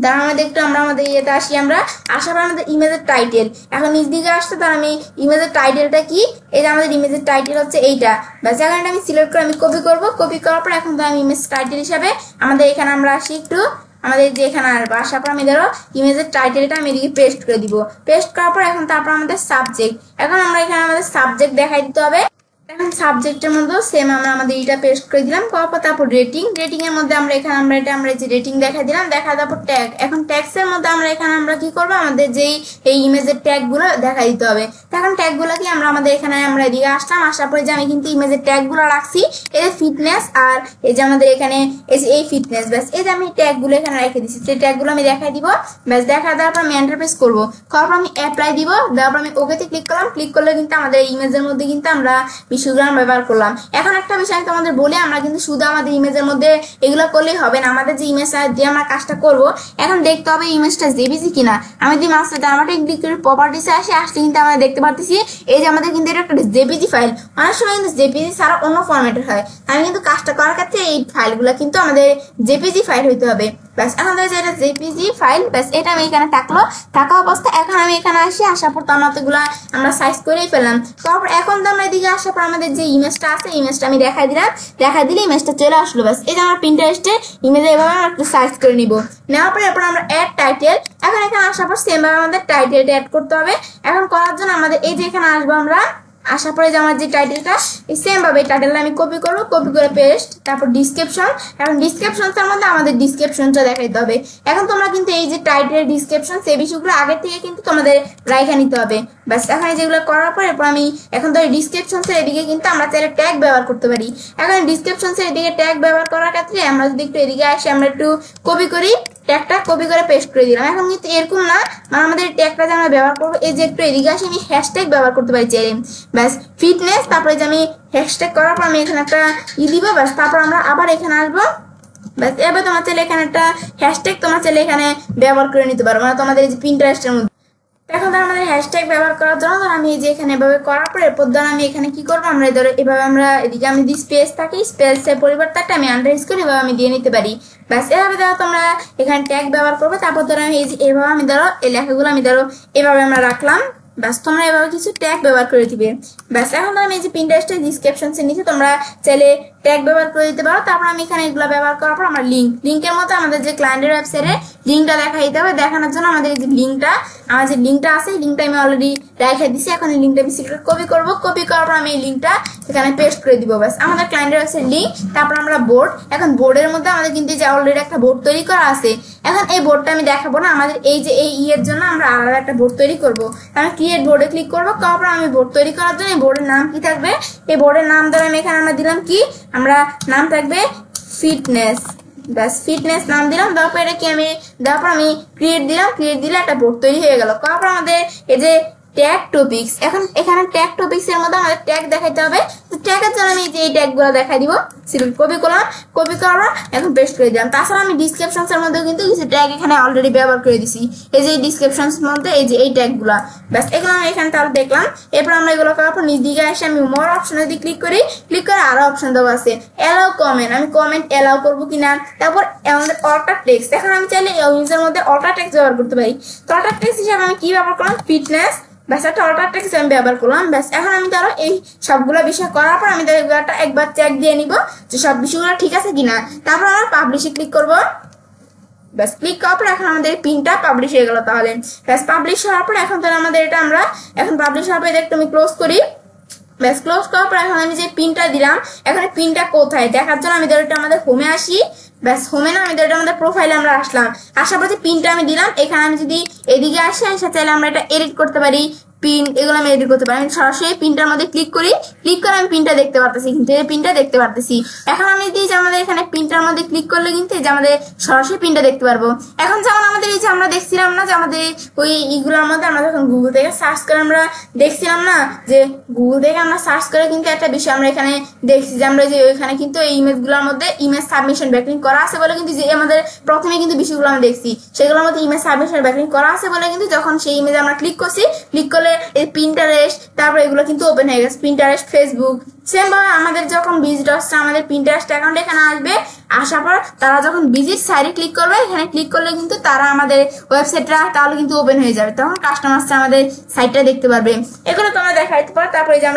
তার আমাদের একটু আমরা আমাদের ইয়েতে আসি, আমরা আসার পর আমাদের ইমেজের টাইটেল, এখন নিজ দিকে আসতে তার আমি ইমেজের টাইটেলটা কি, এই যে আমাদের ইমেজের টাইটেল হচ্ছে এইটা। ব্যাস এখন এটা আমি সিলেক্ট করে আমি কপি করবো। কপি করার পর এখন তো আমি ইমেজ টাইটেল হিসাবে আমাদের এখানে আমরা আসি একটু আমাদের যে এখানে আসবো। আসার পর আমি ধরো ইমেজের টাইটেলটা আমি এদিকে পেস্ট করে দিব। পেস্ট করার পর এখন তারপর আমাদের সাবজেক্ট, এখন আমরা এখানে আমাদের সাবজেক্ট দেখাই দিতে হবে। এখন সাবজেক্টের মধ্যে সেম আমরা আমাদের এটা পেস্ট করে দিলাম। তারপর রেটিং, রেটিং এর মধ্যে আমরা এখানে আমরা যে রেটিং দেখা দিলাম, দেখা তারপর ট্যাগ। এখন ট্যাগস এর মধ্যে আমরা এখানে আমরা কি করবো, আমাদের যেই এই ইমেজের ট্যাগ গুলো দেখা দিতে হবে। এখন ট্যাগ গুলো কি আমরা আমাদের এখানে আমরা এদিকে আসলাম, আসার পরে যে আমি কিন্তু ইমেজের ট্যাগ গুলো রাখছি, এই যে ফিটনেস আর এই যে আমাদের এখানে এই ফিটনেস। ব্যাস এই যে আমি ট্যাগ গুলো এখানে রেখে দিচ্ছি, সেই ট্যাগ গুলো আমি দেখাই দিব। ব্যাস দেখা দেওয়ার পর আমি এন্টার প্রেস করবো, করার পর আমি অ্যাপ্লাই দিব। দেওয়ার পর আমি ওকেতে ক্লিক করলাম। ক্লিক করলে কিন্তু আমাদের ইমেজের মধ্যে কিন্তু আমরা বিষয়গুলো ব্যবহার করলাম। এখন একটা বিষয় আমি তোমাদের বলি, আমরা কিন্তু শুধু আমাদের ইমেজের মধ্যে এগুলো করলেই হবে না, আমাদের যে ইমেজটা দিয়ে আমরা কাজটা করব এখন দেখতে হবে ইমেজটা জেপিজি কিনা। আমি যদি মাস্টার ডাটাবাটে ক্লিক করে প্রপার্টিসে আসলে কিন্তু আমরা দেখতে পাচ্ছি এই যে আমাদের কিন্তু এটা একটা জেপিজি ফাইল। অনেক সময় কিন্তু জেপিজি ছাড়া অন্য ফরম্যাটের হয়। আমি কিন্তু কাজটা করার ক্ষেত্রে এই ফাইলগুলো কিন্তু আমাদের জেপিজি ফাইল হইতে হবে। ব্যাস আমাদের যেটা জেপিজি ফাইল, ব্যাস এটা আমি এখানে থাকা অবস্থা। এখন আমি এখানে আসি, আসার পর তারগুলা আমরা সাইজ করেই ফেললাম। তারপর এখন তো আমরা এদিকে আসার পর আমাদের যে ইমেজটা আছে ইমেজটা আমি দেখাই দিলাম, দেখা দিলে ইমেজটা চলে আসলো। ব্যাস এই যে আমরা পিন্টারেস্টে ইমেজে এভাবে আমরা একটু সাইজ করে নিব। নেওয়ার পর এরপর আমরা অ্যাড টাইটেল, এখন এখানে আসার পর সেম ভাবে আমাদের টাইটেলটা অ্যাড করতে হবে। এখন করার জন্য আমাদের এই যে এখানে আসবো আমরা, আসার পরে যে আমার যে টাইটেলটা এই সেম ভাবে টাইটেলটা আমি কপি করবো, কপি করে পেস্ট, তারপর ডিসক্রিপশন। এখন ডিসক্রিপশনটার মধ্যে আমাদের ডিসক্রিপশনটা দেখাইতে হবে। এখন তোমরা কিন্তু এই যে টাইটেল ডিসক্রিপশন সেই বিষয়গুলো আগের থেকে কিন্তু তোমাদের রাইখা নিতে হবে। ব্যাস এখানে যেগুলো করার পর এরপর আমি এখন তো ডিসক্রিপশনসের এদিকে কিন্তু আমরা চাইলে ট্যাগ ব্যবহার করতে পারি। এখন ডিসক্রিপশনসের এদিকে ট্যাগ ব্যবহার করার ক্ষেত্রে আমরা যদি একটু এদিকে আসি, আমরা একটু কপি করি, ট্যাগটা কপি করে পেস্ট করে দিলাম। এখন কিন্তু এরকম না, মানে আমাদের ট্যাগটা যে আমরা ব্যবহার করবো এই যে একটু এদিকে আসি আমি হ্যাশট্যাগ ব্যবহার করতে পারি চাইলে। ব্যাস ফিটনেস, তারপরে যে আমি হ্যাশট্যাগ করার পর আমি এখানে একটা দিব। ব্যাস তারপর আমরা আবার এখানে আসবো। ব্যাস এবার তোমার চাইলে এখানে একটা হ্যাশট্যাগ তোমার চাইলে এখানে ব্যবহার করে নিতে পারো, মানে তোমাদের এই যে পিন্টারেস্টের মধ্যে। এখন ধর আমাদের হ্যাশট্যাগ ব্যবহার করার জন্য ধর আমি এই যে এখানে এভাবে করার পর এরপর ধর আমি এখানে কি করবো, আমরা ধরো এভাবে আমরা এদিকে আমি যদি স্পেস থাকি স্পেসের পরিবর্তে একটা আমি আন্ডারস্কোর এভাবে আমি দিয়ে নিতে পারি। ব্যাস এভাবে ধরো তোমরা এখানে ট্যাগ ব্যবহার করবে। তারপর ধরো আমি এই যে এভাবে আমি ধরো এই লেখাগুলো আমি ধরো এভাবে আমরা রাখলাম। ব্যাস তোমরা এভাবে কিছু ট্যাগ ব্যবহার করে দিবে। ব্যাস এখন আমি এই যে পিন্টারেস্টের ডিসক্রিপশনসের নিচে তোমরা চাইলে ট্যাগ ব্যবহার করে দিতে পারো। তারপর আমি এখানে এগুলো ব্যবহার করার পর আমরা লিঙ্কের মতো আমাদের যে ক্লায়েন্টের ওয়েবসাইটে লিঙ্কটা দেখা দিতে হবে। দেখানোর জন্য আমাদের এই যে আমার যে লিঙ্কটা আছে এই লিঙ্কটা আমি অলরেডি রেখে দিছি। এখন এই লিঙ্কটা বেশি করে কপি করব, কপি করার পর আমি এই লিঙ্কটা এখানে পেস্ট করে দিব। ব্যাস আমাদের ক্লায়েন্টের ওয়েবসাইট লিঙ্ক। তারপর আমরা বোর্ড, এখন বোর্ডের মধ্যে আমাদের কিন্তু যে অলরেডি একটা বোর্ড তৈরি করা আছে। এখন এই বোর্ডটা আমি দেখাবো না, আমাদের এই যে এই এর জন্য আমরা আলাদা একটা বোর্ড তৈরি করব। আমি ক্রিয়েট বোর্ডে ক্লিক করবো, তারপর আমি বোর্ড তৈরি করার জন্য এই বোর্ডের নাম কি থাকবে, এই বোর্ডের নাম ধরে আমি এখানে আমরা দিলাম কি, আমরা নাম থাকবে ফিটনেস। ব্যাস ফিটনেস নাম দিলাম, তারপর এটা কি আমি তারপর আমি ক্রিয়েট দিলাম, ক্রিয়েট দিলে একটা বোর্ড তৈরি হয়ে গেল। তারপর আমাদের এই যে ট্যাগ টপিক্স, এখন এখানে ট্যাগ টপিক্স এর মধ্যে আমাদের ট্যাগ দেখাইতে হবে। তো ট্যাগের জন্য আমি যে এই ট্যাগগুলো দেখাই দিব, সিলেক্ট কপি করলাম, কপি করার এখন পেস্ট করে দিলাম। তাছাড়া আমি ডিসক্রিপশনস এর মধ্যে কিন্তু কিছু ট্যাগ এখানে অলরেডি ব্যবহার করে দিছি। এই যে ডিসক্রিপশনস এর মধ্যে এই যে এই ট্যাগগুলো, ব্যাস এগুলো আমি এখানে তাহলে দেখলাম। এরপর আমরা এগুলো করার পর নিচ দিকে এসে আমি মোর অপশনে যদি ক্লিক করি, ক্লিক করে আরো অপশন দেওয়া আছে অ্যালাউ কমেন্ট, আমি কমেন্ট অ্যালাউ করবো কিনা। তারপর আমাদের অল্টার টেক্সট, এখন আমি চাইলে ইউজের মধ্যে অল্টার টেক্সট ব্যবহার করতে পারি। তো অল্টার টেক্সট হিসেবে আমি কি ব্যবহার করলাম, ফিটনেস, ব্যাস একটা অল্টার টেক্সট আমি ব্যবহার করলাম। ব্যাস এখন আমি ধরো এই সবগুলো বিষয় করার পর আমি একবার চেক দিয়ে নিব যে সব বিষয়গুলো ঠিক আছে কিনা। তারপর আমরা পাবলিশে ক্লিক করব। ব্যাস ক্লিক করার পর এখন আমাদের পিনটা পাবলিশ হয়ে গেল। তাহলে ব্যাস পাবলিশ হওয়ার পর এখন তাহলে আমাদের এটা আমরা এখন পাবলিশ হওয়ার পর একটু আমি ক্লোজ করি। ব্যাস ক্লোজ করার পর এখন আমি যে পিনটা দিলাম, এখন পিনটা কোথায় দেখার জন্য আমি ধরো আমাদের হোমে আসি। ব্যাস হোমে না, আমি ধরো আমাদের প্রোফাইলে আমরা আসলাম, আসার পর যে পিনটা আমি দিলাম, এখানে আমি যদি এদিকে আসি চাইলে আমরা এটা এডিট করতে পারি। পিন এগুলো আমি এডিট করতে পারি। আমি সরাসরি পিনটার মধ্যে ক্লিক করি, ক্লিক করে আমি পিনটা দেখতে পারতেছি, কিন্তু এই পিনটা দেখতে পারতেছি। এখন আমি যদি যে আমাদের এখানে পিনটার মধ্যে ক্লিক করলে কিন্তু যে আমাদের সরাসরি পিনটা দেখতে পারবো। এখন যেমন আমাদের এই যে আমরা দেখছিলাম না যে আমাদের ওই ইগুলোর মধ্যে আমরা যখন গুগল থেকে সার্চ করে আমরা দেখছিলাম না যে গুগল থেকে আমরা সার্চ করে কিন্তু একটা বিষয় আমরা এখানে দেখছি যে আমরা যে ওইখানে কিন্তু এই ইমেজগুলোর মধ্যে ইমেজ সাবমিশন ব্যাকলিং করা আছে বলে কিন্তু যে আমাদের প্রথমে কিন্তু বিষয়গুলো আমরা দেখছি সেগুলোর মধ্যে ইমেজ সাবমিশন ব্যাকলিং করা আছে বলে কিন্তু যখন সেই ইমেজে আমরা ক্লিক করছি, ক্লিক করলে এই পিন্টারেস্ট তারপর এগুলো কিন্তু ওপেন হয়ে গেছে। পিন্টারেস্ট, ফেসবুক, সেম ভাবে আমাদের যখন ভিজিট আসছে আমাদের পিন্টারেস্ট অ্যাকাউন্ট এখানে আসবে। আসার পর তারা যখন ভিজিট সাইটে ক্লিক করবে, এখানে ক্লিক করলে কিন্তু তারা আমাদের ওয়েবসাইটটা তাহলে কিন্তু ওপেন হয়ে যাবে, তখন কাস্টমারটা আমাদের সাইটটা দেখতে পারবে। এগুলো তোমরা দেখা দিতে পারো। তারপরে যে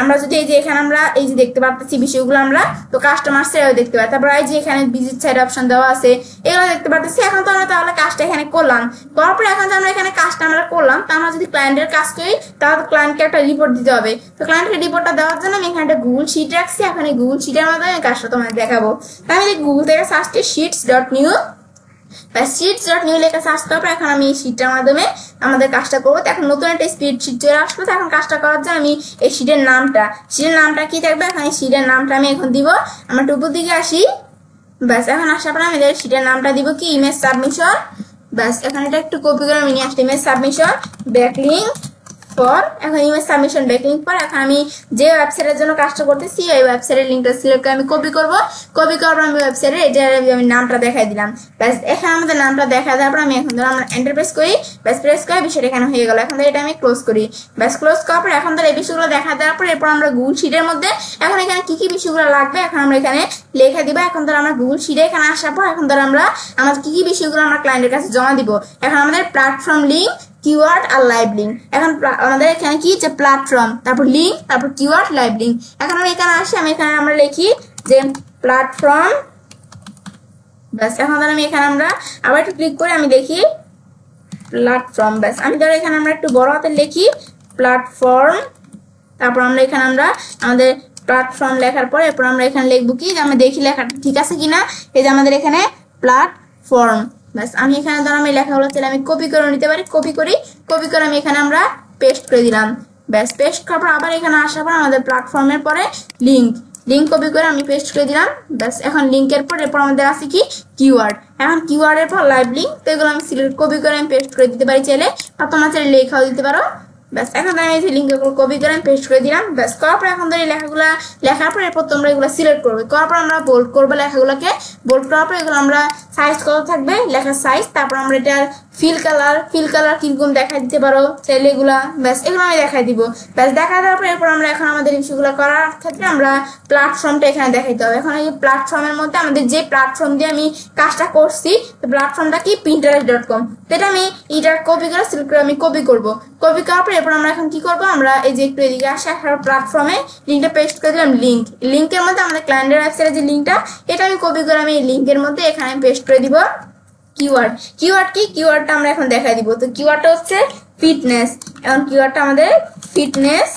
আমরা যদি এই যে এখানে আমরা এই যে দেখতে পাচ্ছি বিষয়গুলো আমরা তো কাস্টমার সাইটও দেখতে পাই। তারপর এই যে এখানে ভিজিট সাইট অপশন দেওয়া আছে এগুলো দেখতে পাচ্ছি। এখন তো আমরা তাহলে কাজটা এখানে করলাম, করার পরে এখন যে আমরা এখানে কাজটা আমরা করলাম, তো আমরা যদি ক্লায়েন্টের কাজ করি তাহলে ক্লায়েন্টকে একটা রিপোর্ট দিতে হবে। তো ক্লায়েন্টকে রিপোর্টটা দেওয়ার জন্য আমি এখানে একটা গুগল শিট রাখছি। এখন এই গুগল শিটের মাধ্যমে আমি কাজটা তোমাদের দেখাবো। আমি গুগল থেকে সার্চ করি sheets.new, sheets.new লেখা সার্চ করার পর এখন আমি এই শিটটার মাধ্যমে আমাদের কাজটা করবো। এখন নতুন একটা স্পিড শিট চলে আসলো। তো এখন কাজটা করার জন্য আমি এই শিটের নামটা কি থাকবে, এখন এই শিটের নামটা আমি এখন দিব। আমরা উপর দিকে আসি, ব্যাস এখন আসার পর আমি শিটের নামটা দিব কি ইমেজ সাবমিশন। ব্যাস এখন এটা একটু কপি করে আমি নিয়ে আসছি, ইমেজ সাবমিশন ব্যাকলিংক ফর। এখন ইমেজ সাবমিশন ব্যাকলিংক ফর। এখন আমি যে ওয়েবসাইটের জন্য কাজটা করতেছি এই ওয়েবসাইটের লিঙ্কটা সিলেক্ট করে আমি কপি করব। কপি করার পর আমি ওয়েবসাইটের এটা আমি নামটা দেখাই দিলাম। ব্যাস এখানে আমাদের নামটা দেখা দেওয়ার পর আমি এখন ধরো আমরা এন্টার প্রেস করি, ব্যাস প্রেস করে বিষয়টা এখানে হয়ে গেল। এখন ধরো এটা আমি ক্লোজ করি। ব্যাস ক্লোজ করার পর এখন ধরো এই বিষয়গুলো দেখা দেওয়ার পর এরপর আমরা গুগল শিটের মধ্যে এখন এখানে কি কি বিষয়গুলো লাগবে এখন আমরা এখানে লিখে দিব। এখন ধরো আমরা গুগল শিটে এখানে আসার পর এখন ধরো আমরা আমাদের কি কি বিষয়গুলো আমরা ক্লায়েন্টের কাছে জমা দিব। এখন আমাদের প্ল্যাটফর্ম লিঙ্ক, কিওয়ার্ড আর লাইভ লিঙ্ক। এখন আমাদের এখানে কি যে প্ল্যাটফর্ম, তারপর লিঙ্ক, তারপর কিওয়ার্ড, লাইভ লিঙ্ক। এখন আমি এখানে আসি, আমি এখানে আমরা লিখি যে প্ল্যাটফর্ম। ব্যাস এখন ধর আমি এখানে আমরা আবার একটু ক্লিক করে আমি দেখি প্ল্যাটফর্ম। ব্যাস আমি ধরো এখানে আমরা একটু বড় হাতে লিখি প্ল্যাটফর্ম। তারপর আমরা এখানে আমরা আমাদের প্ল্যাটফর্ম লেখার পর এরপর আমরা এখানে লিখবো কি যে আমরা দেখি লেখাটা ঠিক আছে কিনা। এই যে আমাদের এখানে প্ল্যাটফর্ম। ব্যাস আমি এখানে ধরো আমি লেখাগুলো চাইলে আমি কপি করে নিতে পারি, কপি করে আমি এখানে আমরা পেস্ট করে দিলাম। ব্যাস পেস্ট করার পর আবার এখানে আসার পর আমাদের প্ল্যাটফর্মের পরে লিঙ্ক কপি করে আমি পেস্ট করে দিলাম। ব্যাস এখন লিঙ্কের পর এরপর আমাদের আছে কি কিওয়ার্ড। এখন কিওয়ার্ডের পর লাইভ লিঙ্ক, তো এগুলো আমি সিলেক্ট কপি করে আমি পেস্ট করে দিতে পারি চাইলে, বা তোমরা চাইলে লেখাও দিতে পারো। ব্যাস এখন আমি এই লিঙ্কগুলো কপি করে আমি পেস্ট করে দিলাম। ব্যাস করার পর এখন ধরে লেখাগুলো লেখার পর এরপর তোমরা এগুলো সিলেক্ট করবে, করার পর আমরা বোল্ড করবো লেখাগুলোকে। বোল্ড করার পর এগুলো আমরা সাইজ কত থাকবে, লেখার সাইজ, তারপর আমরা এটার ফিল কালার কিরকম দেখাই দিতে পারো চাইলে এগুলা, ব্যাস এগুলো আমি দেখাই দিব। ব্যাস দেখা দেওয়ার পর এরপর আমরা এখন আমাদের ইস্যুগুলো করার ক্ষেত্রে আমরা প্ল্যাটফর্মটা এখানে দেখাইতে হবে। এখন এই প্ল্যাটফর্মের মধ্যে আমাদের যে প্ল্যাটফর্ম দিয়ে আমি কাজটা করছি, তো প্ল্যাটফর্মটা কি pinterest.com, এটা আমি এটা কপি করে সিলেক্ট করে আমি কপি করব। কপি করার পর এরপর আমরা এখন কি করব, আমরা এই যে একটু এদিকে আসে আসার প্ল্যাটফর্মে লিঙ্কটা পেস্ট করে দিলাম। লিঙ্কের মধ্যে আমাদের ক্লায়েন্টের ওয়েবসাইটের যে লিঙ্কটা, এটা আমি কপি করে আমি এই লিঙ্কের মধ্যে এখানে পেস্ট করে দিব। কিওয়ার্ড কি, কিওয়ার্ডটা আমরা এখন দেখাই দিব। তো কিওয়ার্ডটা হচ্ছে ফিটনেস, এখন কিওয়ার্ডটা আমাদের ফিটনেস,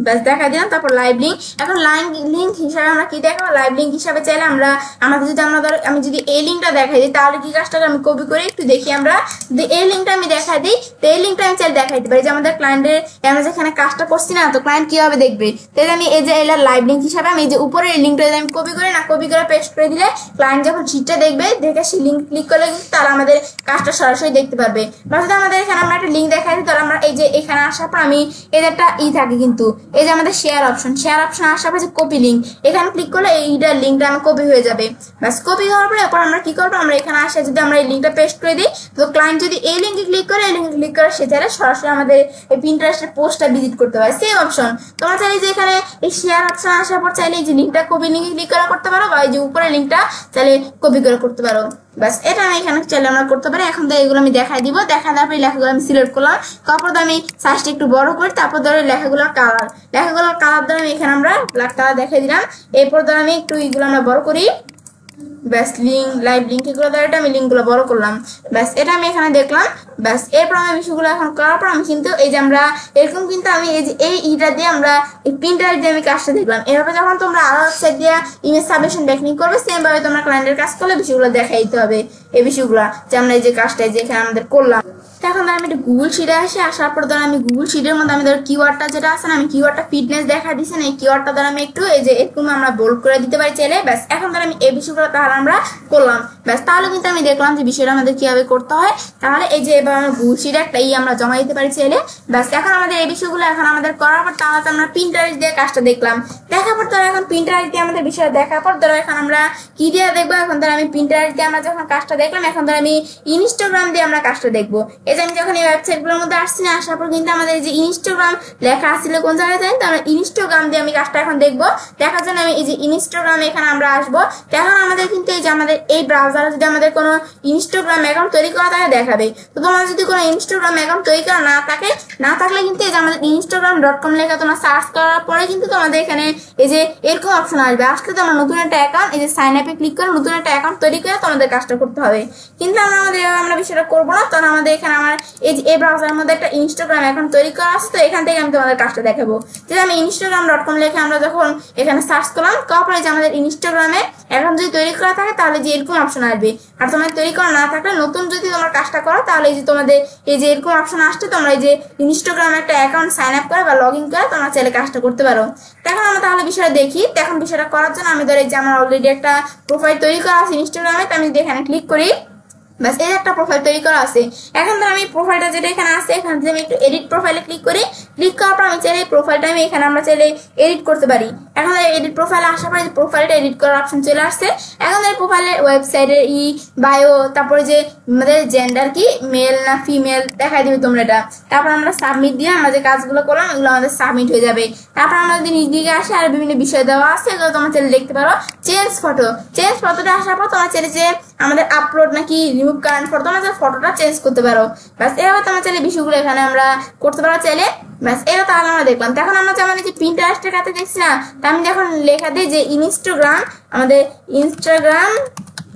ব্যাস দেখা দিলাম। তারপর লাইভ লিঙ্ক, এখন লাইভ লিঙ্ক হিসাবে আমরা কি দেখাবো, লাইভ লিঙ্ক হিসাবে চাইলে আমরা আমাদের যদি আমরা ধরো আমি যদি এই লিঙ্কটা দেখাই দিই, তাহলে কি কাজটা আমি কপি করে একটু দেখি, আমরা যদি এই লিঙ্কটা আমি দেখাই দিই, তো এই লিঙ্কটা আমি চাইলে দেখাইতে পারি যে আমাদের ক্লায়েন্টের আমরা যেখানে কাজটা করছি না, তো ক্লায়েন্ট কিভাবে দেখবে। তাহলে আমি এই যে এলার লাইভ লিঙ্ক হিসাবে আমি এই যে উপরে এই লিঙ্কটা আমি কপি করে পেস্ট করে দিলে ক্লায়েন্ট যখন শিটটা দেখবে, দেখে সেই লিঙ্ক ক্লিক করলে কিন্তু তারা আমাদের কাজটা সরাসরি দেখতে পারবে। বা যদি আমাদের এখানে আমরা একটা লিঙ্ক দেখাই দিই, তাহলে আমরা এই যে এখানে আসার পর আমি এই যে একটা থাকে কিন্তু এই যে আমাদের শেয়ার অপশন আসার পর যে কপি লিঙ্ক, এখানে ক্লিক করলে এইটার লিঙ্কটা আমার কপি হয়ে যাবে। ব্যাস কপি হওয়ার পরে এরপর আমরা কি করবো, আমরা এখানে আসে যদি আমরা এই লিঙ্কটা পেস্ট করে দিই, তো ক্লায়েন্ট যদি এই লিঙ্কে ক্লিক করে সে চাইলে সরাসরি আমাদের এই পিন্টারেস্টের পোস্টটা ভিজিট করতে পারে। সেম অপশন তোমরা চাইলে যে এখানে এই শেয়ার অপশন আসার পর চাইলে এই যে লিঙ্কটা কপি লিঙ্কে ক্লিক করে করতে পারো, বা এই যে উপরে লিঙ্কটা চাইলে কপি করে করতে পারো। ব্যাস এটা আমি এখানে চাইলে আমরা করতে পারি। এখন তো এগুলো আমি দেখাই দিব, দেখা দেওয়ার পরে লেখাগুলো আমি সিলেক্ট করলাম, তারপর আমি সাইজটা একটু বড় করি, তারপর ধরো লেখাগুলোর কালার ধরে আমি এখানে আমরা ব্ল্যাক কালার দেখাই দিলাম। এরপর ধরো আমি একটু এইগুলো আমরা বড় করি, ব্যাস লাইভ লিঙ্ক এগুলো দ্বারা আমি লিঙ্কগুলো বড় করলাম। ব্যাস এটা আমি এখানে দেখলাম। ব্যাস এরপর আমি বিষয়গুলো এখন করার পর আমি কিন্তু এই যে আমরা এরকম কিন্তু আমি এই যে এইটা দিয়ে আমরা এই প্রিন্টারের দিয়ে আমি কাজটা দেখলাম। এভাবে যখন তোমরা আরো ওয়েবসাইট দিয়ে ইমেজ সাবমিশন টেকনিক করবে, সেম ভাবে তোমরা ক্লায়েন্টের কাজ করলে বিষয়গুলো দেখাই দিতে হবে। এই বিষয়গুলো যে আমরা এই যে কাজটা যে এখানে আমাদের করলাম, এখন ধর আমি একটু গুগল শিটে আসার পর ধর আমি গুগল শিটের মধ্যে আমি ধর কিওয়ার্ডটা যেটা আছে না, আমি কিওয়ার্ডটা ফিটনেস দেখা দিচ্ছি না, এই কিওয়ার্ডটা ধর আমি একটু এই যে এরকম আমরা বোল্ড করে দিতে পারি চাইলে। ব্যাস এখন ধর আমি এই বিষয়গুলো তাহলে আমরা করলাম। ব্যাস তাহলে কিন্তু আমি দেখলাম যে বিষয়টা আমাদের কিভাবে করতে হয়। তাহলে এই যে এবার আমরা গুগল শিটে একটা আমরা জমা দিতে পারি চাইলে। ব্যাস এখন আমাদের এই বিষয়গুলো এখন আমাদের করার পর তাহলে আমরা পিন্টারেস্ট দিয়ে কাজটা দেখলাম। দেখার পর ধর এখন পিন্টারেস্ট দিয়ে আমাদের বিষয় দেখার পর ধরো এখন আমরা কি দিয়ে দেখবো, এখন ধর আমি পিন্টারেস্ট দিয়ে আমরা যখন কাজটা দেখলাম, এখন ধর আমি ইনস্টাগ্রাম দিয়ে আমরা কাজটা দেখবো। এই যে আমি যখন এই ওয়েবসাইটগুলোর মধ্যে আসছি না, আসার পর কিন্তু আমাদের যে ইনস্টাগ্রাম লেখা আসছিল কোন জায়গায় জানি, তো আমরা ইনস্টাগ্রাম দিয়ে আমি কাজটা এখন দেখবো। দেখার জন্য আমি এই যে ইনস্টাগ্রাম এখানে আমরা আসবো। এখন আমাদের কিন্তু এই যে আমাদের এই ব্রাউজারে যদি আমাদের কোনো ইনস্টাগ্রাম অ্যাকাউন্ট তৈরি করা থাকে দেখাবে। তো তোমার যদি কোনো ইনস্টাগ্রাম অ্যাকাউন্ট তৈরি করা না থাকলে কিন্তু এই যে আমাদের instagram.com লেখা তোমরা সার্চ করার পরে কিন্তু তোমাদের এখানে এই যে এরকম অপশন আসবে। আসলে তোমরা নতুন একটা অ্যাকাউন্ট এই যে সাইন আপে ক্লিক করে নতুন একটা অ্যাকাউন্ট তৈরি করে তোমাদের কাজটা করতে হবে। কিন্তু আমরা বিষয়টা করবো না, তখন আমাদের এখানে আমার এই যে এই ব্রাউজারের মধ্যে একটা ইনস্টাগ্রাম অ্যাকাউন্ট তৈরি করা আছে। তো এখান থেকে আমি তোমাদের কাজটা দেখাবো। যে আমি instagram.com লেখে আমরা যখন এখানে সার্চ করলাম, তারপরে যে আমাদের ইনস্টাগ্রামে অ্যাকাউন্ট যদি তৈরি করা থাকে তাহলে যে এরকম অপশন আসবে। আর তোমার তৈরি করা না থাকলে নতুন যদি তোমার কাজটা করো, তাহলে এই যে তোমাদের এই যে এরকম অপশন আসছে, তোমরা এই যে ইনস্টাগ্রামে একটা অ্যাকাউন্ট সাইন আপ করে বা লগ ইন করে তোমরা চাইলে কাজটা করতে পারো। এখন আমরা তাহলে বিষয়টা দেখি। এখন বিষয়টা করার জন্য আমি ধর এই যে আমার অলরেডি একটা প্রোফাইল তৈরি করা আছে ইনস্টাগ্রামে, তো আমি যদি এখানে ক্লিক করি, ব্যাস এই একটা প্রোফাইল তৈরি করা আছে। এখন ধর আমি প্রোফাইলটা যেটা এখানে আছে, এখানে যদি আমি একটু এডিট প্রোফাইলে ক্লিক করি, ক্লিক করার পর আমি চাইলে এই প্রোফাইলটা আমি এখানে আমরা চাইলে এডিট করতে পারি। এখন এডিট প্রোফাইলে আসার পরে প্রোফাইলটা এডিট করার অপশন চলে আসছে। এখন এই প্রোফাইলের ওয়েবসাইটের বায়ো, তারপরে যে আমাদের জেন্ডার কি মেল না ফিমেল দেখাই দিবে তোমরা এটা। তারপর আমরা সাবমিট দিয়ে আমরা যে কাজগুলো করলাম এগুলো আমাদের সাবমিট হয়ে যাবে। তারপর আমরা যদি নিজ দিকে আসে আর বিভিন্ন বিষয় দেওয়া আছে, এগুলো তোমরা চাইলে দেখতে পারো। চেঞ্জ ফটোটা আসার পর তোমরা চাইলে যে আমাদের আপলোড নাকি রিমুভ কারেন্ট ফটো, তোমরা যে ফটোটা চেঞ্জ করতে পারো। ব্যাস এভাবে তোমরা চাইলে বিষয়গুলো এখানে আমরা করতে পারো চাইলে। ব্যাস এটা তাহলে আমরা দেখলাম। এখন আমরা যেমন যে পিন্টারেস্টের কাছে দেখছি না, তা আমি যখন লেখা দিই যে ইনস্টাগ্রাম আমাদের ইনস্টাগ্রাম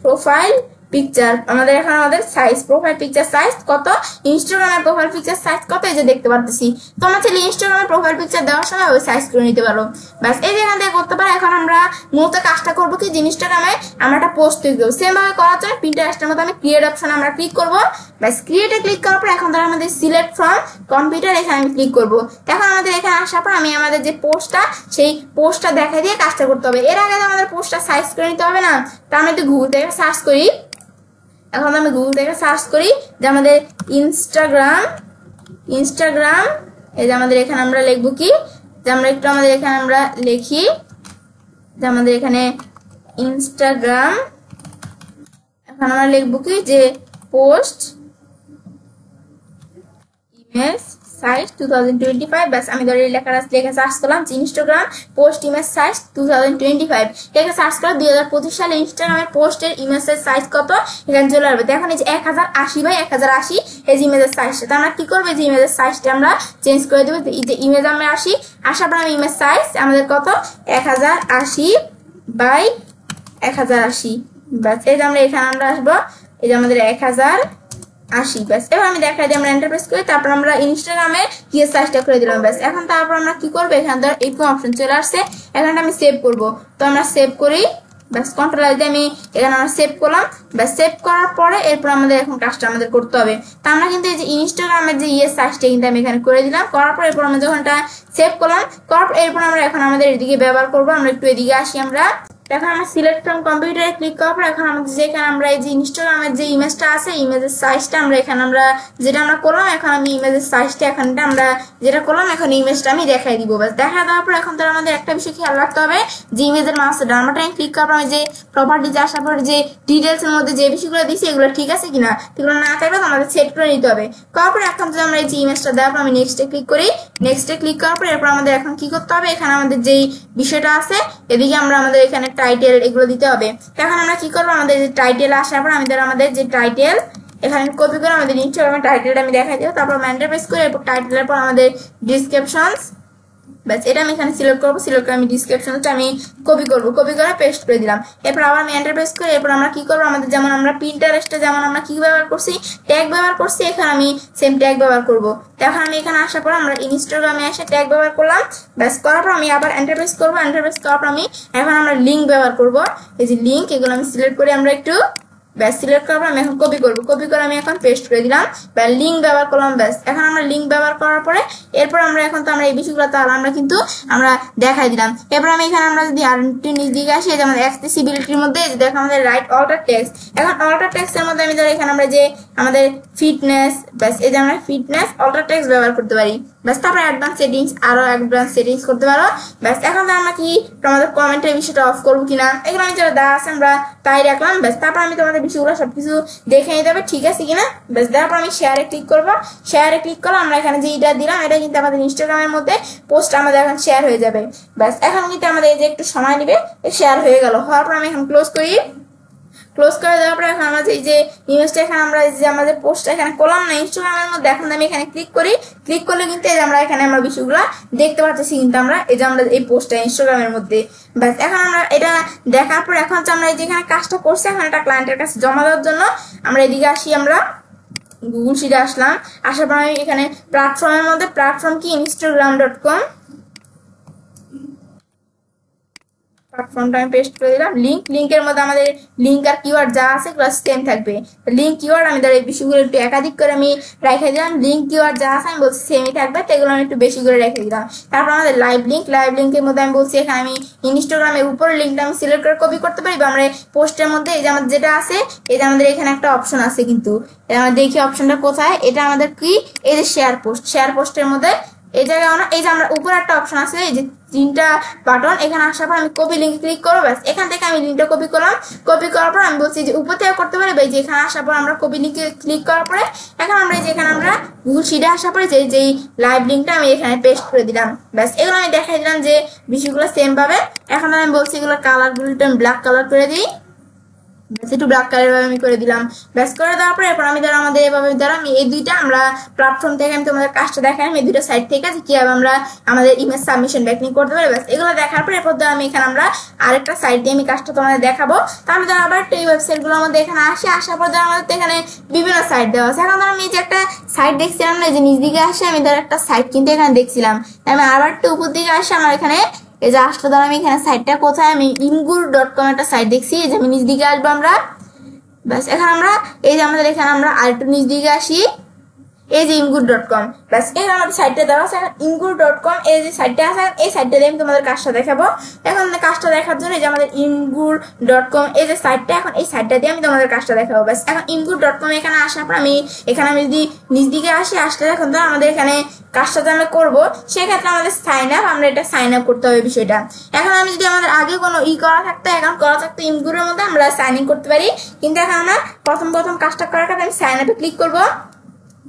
প্রোফাইল পিকচার, আমাদের এখন আমাদের সাইজ প্রোফাইল পিকচার সাইজ কত, ইনস্টাগ্রামের প্রোফাইল পিকচার সাইজ কত, এই যে দেখতে পারতেছি। তোমরা চাইলে ইনস্টাগ্রামের প্রোফাইল পিকচার দেওয়ার সময় ওই সাইজ করে নিতে পারো। ব্যাস এই যেখান থেকে করতে পারো। এখন আমরা মূলত কাজটা করবো কি, ইনস্টাগ্রামে আমরা একটা পোস্ট তৈরি করবো। সেম ভাবে করার জন্য পিন্টারেস্টের মতো আমি ক্রিয়েট অপশন আমরা ক্লিক করবো। ব্যাস ক্রিয়েটে ক্লিক করার পর এখন ধর আমাদের সিলেক্ট ফ্রম কম্পিউটার এখানে আমি ক্লিক করবো। এখন আমাদের এখানে আসার পর আমি আমাদের যে পোস্টটা সেই পোস্টটা দেখা দিয়ে কাজটা করতে হবে। এর আগে আমাদের পোস্টটা সাইজ করে নিতে হবে না। তা আমি একটু গুগল থেকে সার্চ করি। এখন আমি গুগল থেকে সার্চ করি যে আমাদের ইনস্টাগ্রাম এই যে আমাদের এখানে আমরা লিখবো কি, যে আমরা একটু আমাদের এখানে আমরা লিখি যে আমাদের এখানে ইনস্টাগ্রাম। এখন আমরা লিখবো কি যে পোস্ট ইমেজ সাইজ 2025। ব্যাস আমি ধরে লেখা সার্চ করলাম যে ইনস্টাগ্রাম পোস্ট ইমেজ সাইজ 2025 লেখা সার্চ করে 2025 সালে ইনস্টাগ্রামের পোস্টের ইমেজ সাইজ কত এখানে চলে আসবে। এখন এই যে 1080 বাই 1080 এই যে ইমেজের সাইজটা, তো আমরা কি করবো যে ইমেজের সাইজটা আমরা চেঞ্জ করে দেবো। এই যে ইমেজ আমরা আসার পর আমি ইমেজ সাইজ আমাদের কত 1080 বাই 1080। ব্যাস এই যে আমরা এখানে আমরা আসবো এই যে আমাদের 1080। ব্যাস এবার আমি দেখাই দিই আমরা এন্টার প্রেস করি, তারপর আমরা ইনস্টাগ্রামে কি সাইজটা করে দিলাম। ব্যাস এখন তারপর আমরা কি করবো এখানে ধর এরকম অপশন চলে আসছে, এখানে আমি সেভ করব, তো আমরা সেভ করি। ব্যাস কন্ট্রোল দিয়ে আমি এখানে আমরা সেভ করলাম। ব্যাস সেভ করার পরে এরপর আমাদের এখন কাজটা আমাদের করতে হবে। তা আমরা কিন্তু এই যে ইনস্টাগ্রামের যে সাইজটা কিন্তু আমি এখানে করে দিলাম, করার পর এরপর আমরা যখন এটা সেভ করলাম করার পর এরপর আমরা এখন আমাদের এদিকে ব্যবহার করবো। আমরা একটু এদিকে আসি, আমরা এখন আমরা সিলেক্ট ফ্রম কম্পিউটারে ক্লিক করার পর এখন আমাদের যেখানে আমরা এই যে ইনস্টাগ্রামের যে ইমেজটা আছে ইমেজের সাইজটা আমরা এখানে আমরা যেটা আমরা করলাম, এখন আমি ইমেজের সাইজটা এখানটা আমরা যেটা করলাম এখন ইমেজটা আমি দেখাই দিব। ব্যাস দেখা দেওয়ার পর এখন তো আমাদের একটা বিষয় খেয়াল রাখতে হবে যে ইমেজের মাউসের ডান বাটনে ক্লিক করার পর আমি যে প্রপার্টিতে আসার পর যে ডিটেলস এর মধ্যে যে বিষয়গুলো দিচ্ছি এগুলো ঠিক আছে কিনা, এগুলো না থাকলে আমাদের সেট করে নিতে হবে। করার পর এখন যদি আমরা এই যে ইমেজটা দেওয়ার পর আমি নেক্সটে ক্লিক করি, নেক্সটে ক্লিক করার পর এরপর আমাদের এখন কি করতে হবে, এখানে আমাদের যেই বিষয়টা আছে এদিকে আমরা আমাদের এখানে টাইটেল এগুলো দিতে হবে। এখন আমরা কি করবো আমাদের যে টাইটেল আসার পর আমাদের যে টাইটেল এখানে কপি করে আমাদের ইনস্টাগ্রামের টাইটেলটা আমি দেখাই দেবো, তারপর এন্টার প্রেস করে এরপর টাইটেলের পর আমাদের ডিসক্রিপশনস। ব্যাস এটা আমি এখানে সিলেক্ট করবো, সিলেক্ট করে আমি ডিসক্রিপশনটা আমি কপি করবো, কপি করে পেস্ট করে দিলাম। এরপর আবার আমি এন্টার প্রেস করে এরপর আমরা কি করবো আমাদের যেমন আমরা পিন্টারেস্টে যেমন আমরা কি ব্যবহার করছি ট্যাগ ব্যবহার করছি, এখানে আমি সেম ট্যাগ ব্যবহার করবো। এখন আমি এখানে আসার পর আমরা ইনস্টাগ্রামে এসে ট্যাগ ব্যবহার করলাম। ব্যাস করার পর আমি আবার এন্টার প্রেস করবো, এন্টার প্রেস করার পর আমি এখন আমরা লিঙ্ক ব্যবহার করবো। এই যে লিঙ্ক এগুলো আমি সিলেক্ট করে আমরা একটু ব্যাস সিলেক্ট করার পর আমি এখন কপি করবো, কপি করে আমি এখন পেস্ট করে দিলাম। ব্যাস লিঙ্ক ব্যবহার করলাম। ব্যাস এখন আমরা লিঙ্ক ব্যবহার করার পরে এরপর আমরা এখন তো আমরা এই বিষয়গুলো তাহলে আমরা কিন্তু আমরা দেখাই দিলাম। এরপর আমি এখানে আমরা যদি আর একটু নিচ দিকে আসি যে আমাদের অ্যাক্সেসিবিলিটির মধ্যে দেখো আমাদের রাইট অল্টার টেক্সট, এখন অল্টার টেক্সটের মধ্যে আমি ধরো এখানে আমরা যে আমাদের ফিটনেস, ব্যাস এই যে আমরা ফিটনেস অল্টার টেক্সট ব্যবহার করতে পারি। ব্যাস তারপর অ্যাডভান্স সেটিংস আরো অ্যাডভান্স সেটিংস করতে পারো। ব্যাস এখন আমরা কি তোমাদের কমেন্টের বিষয়টা অফ করবো কিনা এগুলো আমি যেটা দেওয়া আছে আমরা তাই রাখলাম। ব্যাস তারপর আমি তোমাদের বিষয়গুলো সবকিছু দেখে নিতে হবে ঠিক আছে কিনা। ব্যাস তারপর আমি শেয়ারে ক্লিক করবো, শেয়ারে ক্লিক করলে আমরা এখানে যে এটা দিলাম এটা কিন্তু আমাদের ইনস্টাগ্রামের মধ্যে পোস্ট আমাদের এখন শেয়ার হয়ে যাবে। ব্যাস এখন কিন্তু আমাদের এই যে একটু সময় নেবে, শেয়ার হয়ে গেল। হওয়ার পর আমি এখন ক্লোজ করি, ক্লোজ করে দেওয়ার পর এখন আমাদের এই যে ইমেজটা এখানে আমরা যে আমাদের পোস্টটা এখানে করলাম না ইনস্টাগ্রামের মধ্যে, এখন আমি এখানে ক্লিক করি, ক্লিক করলে কিন্তু এই যে আমরা এখানে আমরা বিষয়গুলো দেখতে পাচ্ছি কিন্তু আমরা এই যে আমরা এই পোস্টটা ইনস্টাগ্রামের মধ্যে। ব্যাস এখন আমরা এটা দেখার পর এখন আমরা এই যে এখানে কাজটা করছি এখন এটা ক্লায়েন্টের কাছে জমা দেওয়ার জন্য আমরা এদিকে আসি, আমরা গুগল শিটে আসলাম। আসার পর আমি এখানে প্ল্যাটফর্মের মধ্যে প্ল্যাটফর্ম কি instagram.com প্ল্যাটফর্মটা আমি পেস্ট করে দিলাম। লিঙ্কের মধ্যে আমাদের লিঙ্ক আর কিওয়ার্ড যা আছে এগুলো সেম থাকবে। লিঙ্ক কিওয়ার্ড আমি ধর এই বিষয়গুলো একটু একাধিক করে আমি রেখে দিলাম, লিঙ্ক কিওয়ার্ড যা আছে আমি বলছি সেমই থাকবে, তো এগুলো আমি একটু বেশি করে রেখে দিলাম। তারপর আমাদের লাইভ লিঙ্কের মধ্যে আমি বলছি এখানে আমি ইনস্টাগ্রামের উপরের লিঙ্কটা আমি সিলেক্ট করে কপি করতে পারি বা আমরা পোস্টের মধ্যে এই যে আমাদের যেটা আছে এই যে আমাদের এখানে একটা অপশন আছে কিন্তু আমরা দেখি অপশনটা কোথায়, এটা আমাদের কি এই যে শেয়ার পোস্টের মধ্যে এই জায়গায় এই যে আমরা উপরে একটা অপশন আছে এই যে তিনটা বাটন, এখানে আসার পর আমি কপি লিঙ্ক ক্লিক করবো। ব্যাস এখান থেকে আমি লিঙ্কটা কপি করলাম, কপি করার পর আমি বলছি যে উপর থেকে করতে পারি বা যে এখানে আসার পর আমরা কপি লিঙ্কে ক্লিক করার পরে এখন আমরা এই যে এখানে আমরা গুগল শিটে আসার পরে যেই লাইভ লিঙ্কটা আমি এখানে পেস্ট করে দিলাম। ব্যাস এগুলো আমি দেখাই দিলাম যে বিষয়গুলো সেম পাবে। এখন আমি বলছি এগুলো কালারগুলো আমি ব্ল্যাক কালার করে দিই, একটু ব্ল্যাক কালার আমি করে দিলাম। ব্যাস করে দেওয়ার পরে এরপর আমি ধরো আমাদের এভাবে ধরো আমি এই দুইটা আমরা প্ল্যাটফর্ম থেকে আমি তোমাদের কাজটা দেখাই এই দুইটা সাইট থেকে যে কিভাবে আমরা আমাদের ইমেজ সাবমিশন ব্যাকিং করতে পারি। ব্যাস এগুলো দেখার পর এরপর ধরো আমি এখানে আমরা আরেকটা সাইট দিয়ে আমি কাজটা তোমাদের দেখাবো। তাহলে ধরো আবার এই ওয়েবসাইটগুলোর মধ্যে এখানে আসার পর ধরো আমাদের এখানে বিভিন্ন সাইট দেওয়া আছে। এখন ধরো আমি যে একটা সাইট দেখছিলাম না যে নিচ দিকে আসে আমি ধরো একটা সাইট কিন্তু এখানে দেখছিলাম, আমি আবার একটু উপর দিকে আসে আমার এখানে এই যে আসলে ধরো আমি এখানে সাইটটা কোথায় আমি imgur.com একটা সাইট দেখছি, এই যে আমি নিচ দিকে আসবো আমরা। ব্যাস এখন আমরা এই যে আমাদের এখানে আমরা আরেকটু নিচ দিকে আসি, এই যে imgur.com বাস এই আমাদের সাইটটা দেওয়া আছে imgur.com এই যে সাইটটা আছে এই সাইটটা দিয়ে আমি তোমাদের কাজটা দেখাবো এখন কাজটা দেখার জন্য এই যে আমাদের imgur.com এই যে সাইটটা এখন এই সাইটটা দিয়ে আমি তোমাদের কাজটা দেখাবো বাস এখন imgur.com এখানে আসার পর আমি এখানে আমি যদি নিচ দিকে আসলে এখন তো আমাদের এখানে কাজটা যে আমরা করবো সেক্ষেত্রে আমাদের সাইন আপ আমরা এটা সাইন আপ করতে হবে বিষয়টা এখন আমি যদি আমাদের আগে কোনো করা থাকতো অ্যাকাউন্ট করা থাকতো imgur-এর মধ্যে আমরা সাইন ইন করতে পারি কিন্তু এখন আমরা প্রথম কাজটা করার আগে আমি সাইন আপে ক্লিক করবো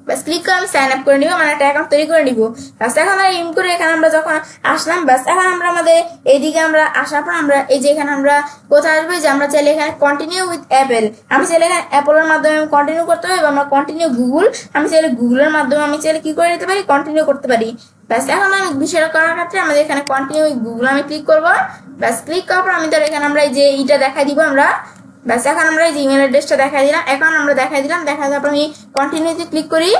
বাস ক্লিক করে আমি সাইন আপ করে নিব মানে একটা অ্যাকাউন্ট তৈরি করে নিব বাস এখন আমরা imgur এখানে আমরা যখন আসলাম বাস এখন আমরা আমাদের এইদিকে আমরা আসার পর আমরা এই যে এখানে আমরা কোথায় আসবো যে আমরা চাইলে এখানে কন্টিনিউ উইথ অ্যাপেল আমি চাইলে এখানে অ্যাপলের মাধ্যমে আমি কন্টিনিউ করতে পারি বা আমরা কন্টিনিউ গুগল আমি চাইলে গুগলের মাধ্যমে আমি চাইলে কি করে নিতে পারি কন্টিনিউ করতে পারি বাস এখন আমি বিষয়টা করার ক্ষেত্রে আমাদের এখানে কন্টিনিউ উইথ গুগল আমি ক্লিক করবো বাস ক্লিক করার পর আমি তার এখানে আমরা এই যে এইটা দেখাই দিব আমরা বাস এখন আমরা এই ইমেল অ্যাড্রেসটা দেখাই দিলাম এখন আমরা দেখাই দিলাম দেখা যাবে আমি কন্টিনিউতে ক্লিক করি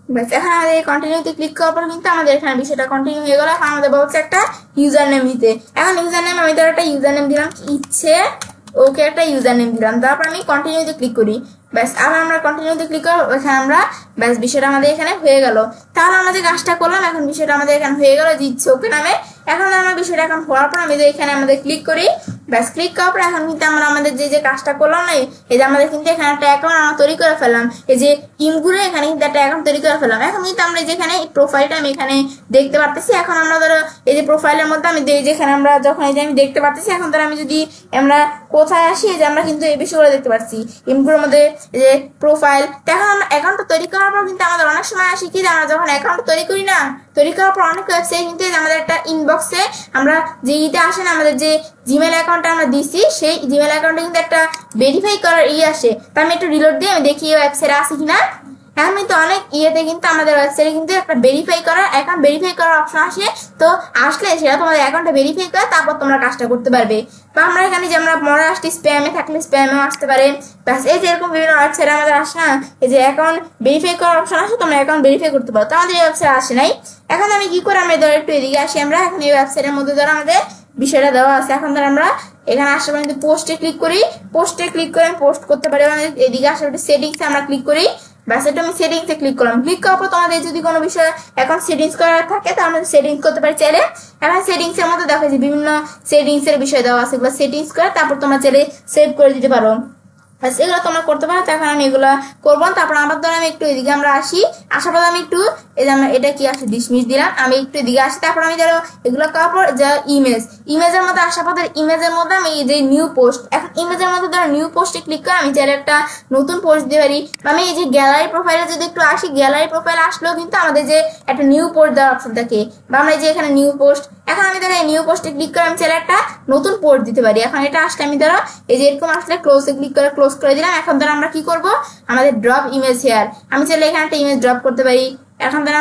বাস এখন আমাদের এই কন্টিনিউতে ক্লিক করার পর কিন্তু আমাদের এখানে বিষয়টা কন্টিনিউ হয়ে গেল এখন আমাদের বলছে একটা ইউজার নেম দিতে এখন ইউজার নেম আমি তার একটা ইউজার নেম দিলাম ইচ্ছে ওকে একটা ইউজার নেম দিলাম তারপর আমি কন্টিনিউতে ক্লিক করি ব্যাস আবার আমরা কন্টিনিউতে ক্লিক করব এখানে আমরা ব্যাস বিষয়টা আমাদের এখানে হয়ে গেল তাহলে আমরা যে কাজটা করলাম এখন বিষয়টা আমাদের এখানে হয়ে গেল দিচ্ছে ওকে নামে এখন আমরা বিষয়টা এখন হওয়ার পর আমি এখানে আমাদের ক্লিক করি ব্যাস ক্লিক করার পর এখন কিন্তু আমরা আমাদের যে কাজটা করলাম না এই যে আমাদের কিন্তু এখানে একটা অ্যাকাউন্ট আমরা তৈরি করে ফেললাম এই যে imgur-এ এখানে কিন্তু একটা অ্যাকাউন্ট তৈরি করে ফেললাম এখন কিন্তু আমরা যেখানে প্রোফাইলটা আমি এখানে দেখতে পারতেছি এখন আমরা ধরো এই যে প্রোফাইলের মধ্যে আমি যেখানে আমরা যখন এই যে আমি দেখতে পারতেছি এখন ধরো আমি যদি আমরা কোথায় আসি যে আমরা কিন্তু এই বিষয়গুলো দেখতে পাচ্ছি imgur-এর মধ্যে যে প্রোফাইল এখন আমরা অ্যাকাউন্টটা তৈরি করার পর কিন্তু আমাদের অনেক সময় আসি কি আমরা যখন অ্যাকাউন্ট তৈরি করি না তৈরি করার পর অনেক ওয়েবসাইট কিন্তু আমাদের একটা ইনবক্সে আমরা যে ইটা আসে না আমাদের যে জিমেল অ্যাকাউন্টটা আমরা দিছি সেই জিমেল অ্যাকাউন্টে কিন্তু একটা ভেরিফাই করার আসে তা আমি একটু রিলোড দিয়ে আমি দেখি ওয়েবসাইটে আসে কিনা এখন কিন্তু অনেক ইয়েতে কিন্তু আমাদের ওয়েবসাইটে কিন্তু একটা ভেরিফাই করার অ্যাকাউন্ট ভেরিফাই করার অপশন আসে তো আসলে সেটা তোমাদের অ্যাকাউন্টটা ভেরিফাই করে তারপর তোমরা কাজটা করতে পারবে বা আমরা এখানে যে আমরা মনে আসছি স্প্যামে থাকলে স্প্যামেও আসতে পারে ব্যাস এই যে এরকম বিভিন্ন ওয়েবসাইটে আমাদের আসে না এই যে অ্যাকাউন্ট ভেরিফাই করার অপশন আসে তোমরা অ্যাকাউন্ট ভেরিফাই করতে পারো তো আমাদের এই ওয়েবসাইটে আসে নাই এখন আমি কি করে আমরা ধরো একটু এদিকে আসি আমরা এখন এই ওয়েবসাইটের মধ্যে ধরো আমাদের বিষয়টা দেওয়া আছে এখন ধর আমরা এখানে আসলে কিন্তু পোস্টে ক্লিক করি পোস্টে ক্লিক করে আমি পোস্ট করতে পারি এদিকে আসলে সেটিংসে আমরা ক্লিক করি ব্যাস এটা আমি সেটিংসে ক্লিক করলাম ক্লিক করার পর তোমাদের যদি কোনো বিষয় এখন সেটিংস করা থাকে তাহলে আমরা সেটিংস করতে পারি চাইলে এখন সেটিংস এর মধ্যে দেখো যে বিভিন্ন সেটিংস এর বিষয় দেওয়া আছে এগুলো সেটিংস করে তারপর তোমরা চাইলে সেভ করে দিতে পারো এগুলো তোমরা করতে পারো এখন আমি এগুলো করবো তারপর আমার ধরো আমি একটু এদিকে আমরা আসি আসার পর আমি একটু এই যে আমরা এটা কি আসে ডিসমিস দিলাম আমি একটু এদিকে আসি তারপর আমি ধরো এগুলো করার পর যা ইমেজের মধ্যে আসার পর ইমেজের মধ্যে আমি এই যে নিউ পোস্ট এখন ইমেজের মধ্যে ধরো নিউ পোস্টে ক্লিক করে আমি চাইলে একটা নতুন পোস্ট দিতে পারি আমি এই যে গ্যালারি প্রোফাইলে যদি একটু আসি গ্যালারি প্রোফাইল আসলেও কিন্তু আমাদের যে একটা নিউ পোস্ট দেওয়ার অপশন থাকে বা আমরা এই যে এখানে নিউ পোস্ট এখন আমি ধরো এই নিউ পোস্টে ক্লিক করে আমি চাইলে একটা নতুন পোস্ট দিতে পারি এখন এটা আসলে আমি ধরো এই যে এরকম আসলে ক্লোজে ক্লিক করে ক্লোজ করে দিলাম এখন ধরো আমরা কি করব আমাদের ড্রপ ইমেজ হেয়ার আমি চাইলে এখানে একটা ইমেজ ড্রপ করতে পারি এখন ধরো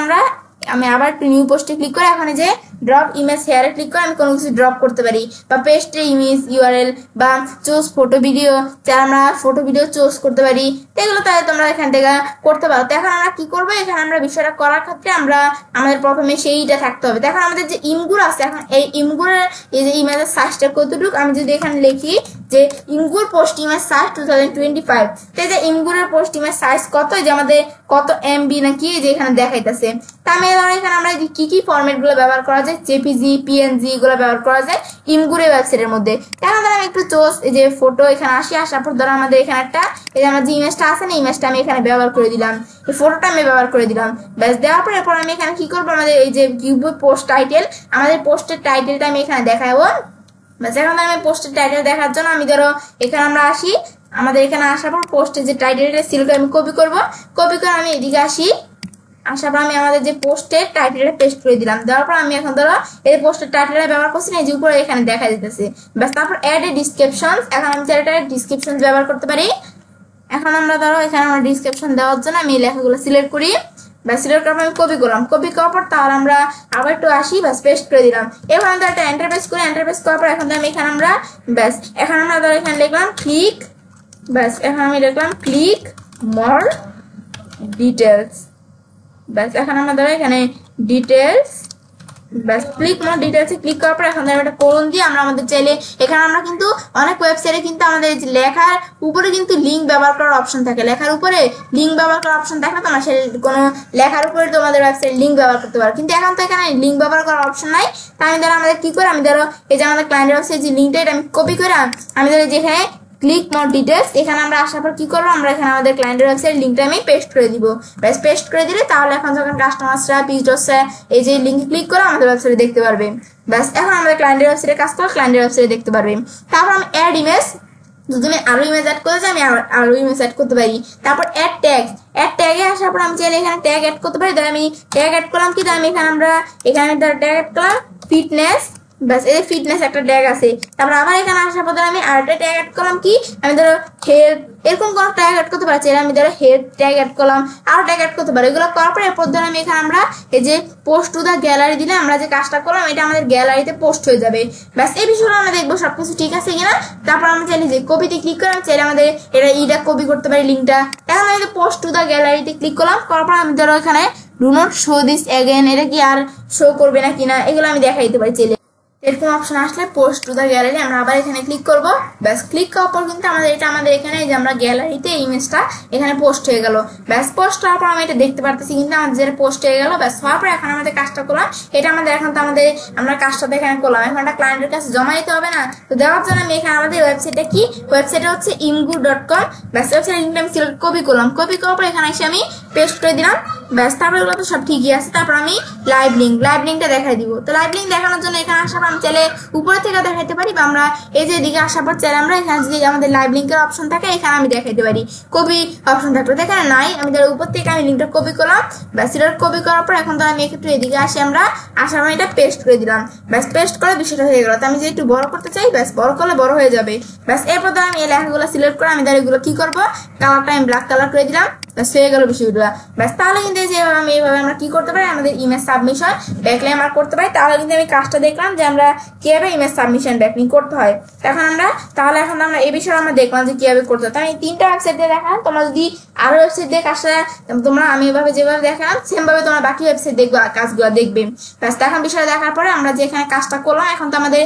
আমি আবার একটু নিউ পোস্টে ক্লিক করে এখানে যে ড্রপ ইমেজ হেয়ারে ক্লিক করে আমি কোনো কিছু ড্রপ করতে পারি বা পেস্ট ইমেজ ইউআরএল বা চুজ ফটো ভিডিও যারা আমরা ফটো ভিডিও চুজ করতে পারি এগুলো তাহলে তোমরা এখান থেকে করতে পারো তো এখন আমরা কি করবো এখানে আমরা বিষয়টা করার ক্ষেত্রে আমরা আমাদের প্রথমে সেইটা থাকতে হবে এখন আমাদের যে imgur আছে এখন এই imgur-এর এই যে ইমেজের সাইজটা কতটুকু আমি যদি এখানে লিখি যে imgur পোস্ট ইমেজ সাইজ 2025 তো এই যে imgur-এর পোস্ট ইমেজ সাইজ কত যে আমাদের কত এমবি নাকি যে এখানে দেখাইতেছে তা আমি এখানে আমরা কি কি ফরম্যাট গুলো ব্যবহার করা যায় জেপিজি পিএনজি এগুলো ব্যবহার করা যায় imgur-এর ওয়েবসাইটের মধ্যে এখন ধরো আমি একটু চোজ এই যে ফটো এখানে আসার পর ধরো আমাদের এখানে একটা এই যে আমার যে ইমেজটা আছে না ইমেজটা আমি এখানে ব্যবহার করে দিলাম এই ফটোটা আমি ব্যবহার করে দিলাম ব্যাস দেওয়ার পর এরপর আমি এখানে কি করবো আমাদের এই যে পোস্ট টাইটেল আমাদের পোস্টের টাইটেলটা আমি এখানে দেখাবো ব্যাস এখন আমি পোস্টের টাইটেল দেখার জন্য আমি ধরো এখানে আমরা আসি আমাদের এখানে আসার পর পোস্টের যে টাইটেলটা সিলটা আমি কপি করে আমি এদিকে আসি আসার পর আমি আমাদের যে পোস্টের টাইটেলটা পেস্ট করে দিলাম দেওয়ার পর আমি এখন ধরো এই পোস্টের টাইটেলটা ব্যবহার করছি না এই যে উপরে এখানে দেখা দিতেছে ব্যাস তারপর অ্যাড এ ডিসক্রিপশন এখন আমি চাইলে ডিসক্রিপশন ব্যবহার করতে পারি এখন আমরা ধরো এখানে আমরা ডিসক্রিপশন দেওয়ার জন্য আমি এই লেখাগুলো সিলেক্ট করি ব্যাস সিলেক্ট করার পর আমি কপি করলাম কপি করার পর তাহলে আমরা আবার একটু আসি ব্যাস পেস্ট করে দিলাম এবার আমরা একটা এন্টারপ্রেস করি এন্টারপ্রেস করার পর এখন আমি এখানে আমরা ব্যাস এখন আমরা ধরো এখানে লিখলাম ক্লিক ব্যাস এখন আমি লিখলাম ক্লিক মোর ডিটেলস ব্যাস এখন আমরা ধরো এখানে ডিটেলস ব্যাস ক্লিক মোর ডিটেলসে ক্লিক করার পর এখন একটা কোলন দিয়ে আমরা আমাদের চাইলে এখানে আমরা কিন্তু অনেক ওয়েবসাইটে কিন্তু আমাদের লেখার উপরে কিন্তু লিঙ্ক ব্যবহার করার অপশন থাকে, লেখার উপরে লিঙ্ক ব্যবহার করার অপশন থাকে না, তোমরা সেই কোনো লেখার উপরে তোমাদের ওয়েবসাইট লিঙ্ক ব্যবহার করতে পারো, কিন্তু এখন তো এখানে লিঙ্ক ব্যবহার করার অপশন নাই। তাই আমি ধরো আমাদের কি করে, আমি ধরো এই যে আমাদের ক্লায়েন্টের ওয়েবসাইট যে লিঙ্কটা এটা আমি কপি করে আমি ধরো যেখানে ক্লিক মোর ডিটেলস এখানে আমরা আসার পর কি করবো, আমরা এখানে আমাদের ক্লায়েন্টের ওয়েবসাইট লিঙ্কটা আমি পেস্ট করে দিব। ব্যাস পেস্ট করে দিলে তাহলে এখন যখন কাস্টমার্সরা ভিজিটর্সরা এই যে লিঙ্কে ক্লিক করে আমাদের ওয়েবসাইটে দেখতে পারবে। ব্যাস এখন আমাদের ক্লায়েন্টের ওয়েবসাইটে কাজ করে ক্লায়েন্টের ওয়েবসাইটে দেখতে পারবে। তারপর আমি অ্যাড ইমেজ, যদি আমি আরো ইমেজ অ্যাড করতে চাই আমি আরো ইমেজ অ্যাড করতে পারি। তারপর অ্যাড ট্যাগে আসার পর আমি চাইলে এখানে ট্যাগ অ্যাড করতে পারি। আমি ট্যাগ অ্যাড করলাম কি, আমি এখানে ট্যাগ অ্যাড করলাম ফিটনেস, ব্যাস এই ফিটনেস একটা ট্যাগ আছে। তারপর আবার এখানে আসার পর আমি আরেকটা ট্যাগ অ্যাড করলাম কি, আমি ধরো হেলথ, এরকম কোনো ট্যাগ অ্যাড করতে পারছি, আমি ধরো হেলথ ট্যাগ অ্যাড করলাম, আরো ট্যাগ অ্যাড করতে পারি। এগুলো করার পর এরপর ধরো আমি এখানে আমরা এই যে পোস্ট টু দ্য গ্যালারি দিলে আমরা যে কাজটা করলাম এটা আমাদের গ্যালারিতে পোস্ট হয়ে যাবে। ব্যাস এই বিষয়গুলো আমরা দেখবো সবকিছু ঠিক আছে কিনা। তারপর আমরা চাইলে যে কপিতে ক্লিক করে আমি চাইলে আমাদের এটা কপি করতে পারি লিঙ্কটা। এখন আমি পোস্ট টু দ্য গ্যালারিতে ক্লিক করলাম, করার পর আমি ধরো এখানে do not show this again, এটা কি আর শো করবে না কিনা এগুলো আমি দেখাই দিতে পারি চাইলে। এরকম অপশন আসলে পোস্ট টু দ্য গ্যালারি আমরা আবার এখানে ক্লিক করব। ব্যাস ক্লিক করার পর কিন্তু আমাদের এখানে যে আমরা গ্যালারিতে ইমেজটা এখানে পোস্ট হয়ে গেল। ব্যাস পোস্ট হওয়ার পর আমি এটা দেখতে পারতেছি কিন্তু আমাদের যেটা পোস্ট হয়ে গেল। ব্যাস হওয়ার পর এখন আমাদের কাজটা করলাম, এটা আমাদের এখন তো আমরা কাজটা এখানে করলাম, এখন একটা ক্লায়েন্টের কাছে জমা দিতে হবে না, তো দেওয়ার জন্য আমি এখানে আমাদের ওয়েবসাইটটা কি, ওয়েবসাইটটা হচ্ছে imgu.com। ব্যাস ওয়েবসাইট লিঙ্কটা আমি সিলেক্ট কপি করলাম, কপি করার পর এখানে এসে আমি পেস্ট করে দিলাম। ব্যাস তারপর এগুলো তো সব ঠিকই আছে। তারপর আমি লাইভ লিঙ্কটা দেখাই দিব। তো লাইভ লিঙ্ক দেখানোর জন্য এখানে আসার আমি চাইলে উপরে থেকে দেখাইতে পারি, বা আমরা এই যে এদিকে আসার পর চাইলে আমরা এখানে যদি আমাদের লাইভ লিঙ্কের অপশন থাকে এখানে আমি দেখাইতে পারি, কপি অপশন থাকলে এখানে নাই, আমি ধরো উপর থেকে আমি লিঙ্কটা কপি করলাম। ব্যাস এটা কপি করার পর এখন তো আমি একটু এদিকে আসি, আমরা আসার পর এটা পেস্ট করে দিলাম। ব্যাস পেস্ট করে বিষয়টা হয়ে গেল। তো আমি যদি একটু বড় করতে চাই, ব্যাস বড় করলে বড় হয়ে যাবে। ব্যাস এরপর তো আমি এই লেখাগুলো সিলেক্ট করে আমি ধরো এগুলো কি করবো, কালারটা আমি ব্ল্যাক কালার করে দিলাম। ব্যাস হয়ে গেল বিষয়গুলো। ব্যাস তাহলে কিন্তু যেভাবে আমি এইভাবে আমরা কি করতে পারি, আমাদের ইমেজ সাবমিশন ব্যাকলিং আমরা করতে পারি। তাহলে কিন্তু আমি কাজটা দেখলাম যে আমরা কিভাবে ইমেজ সাবমিশন ব্যাকলিং করতে হয়। এখন আমরা এই বিষয়ে আমরা দেখলাম যে কিভাবে করতে হয়। আমি 3টা ওয়েবসাইট দিয়ে দেখালাম, তোমরা যদি আরো ওয়েবসাইট দিয়ে কাজটা তোমরা আমি এভাবে যেভাবে দেখালাম সেম ভাবে তোমরা বাকি ওয়েবসাইট দেখবে, কাজগুলো দেখবে। ব্যাস এখন বিষয় দেখার পরে আমরা যে এখানে কাজটা করলাম, এখন তো আমাদের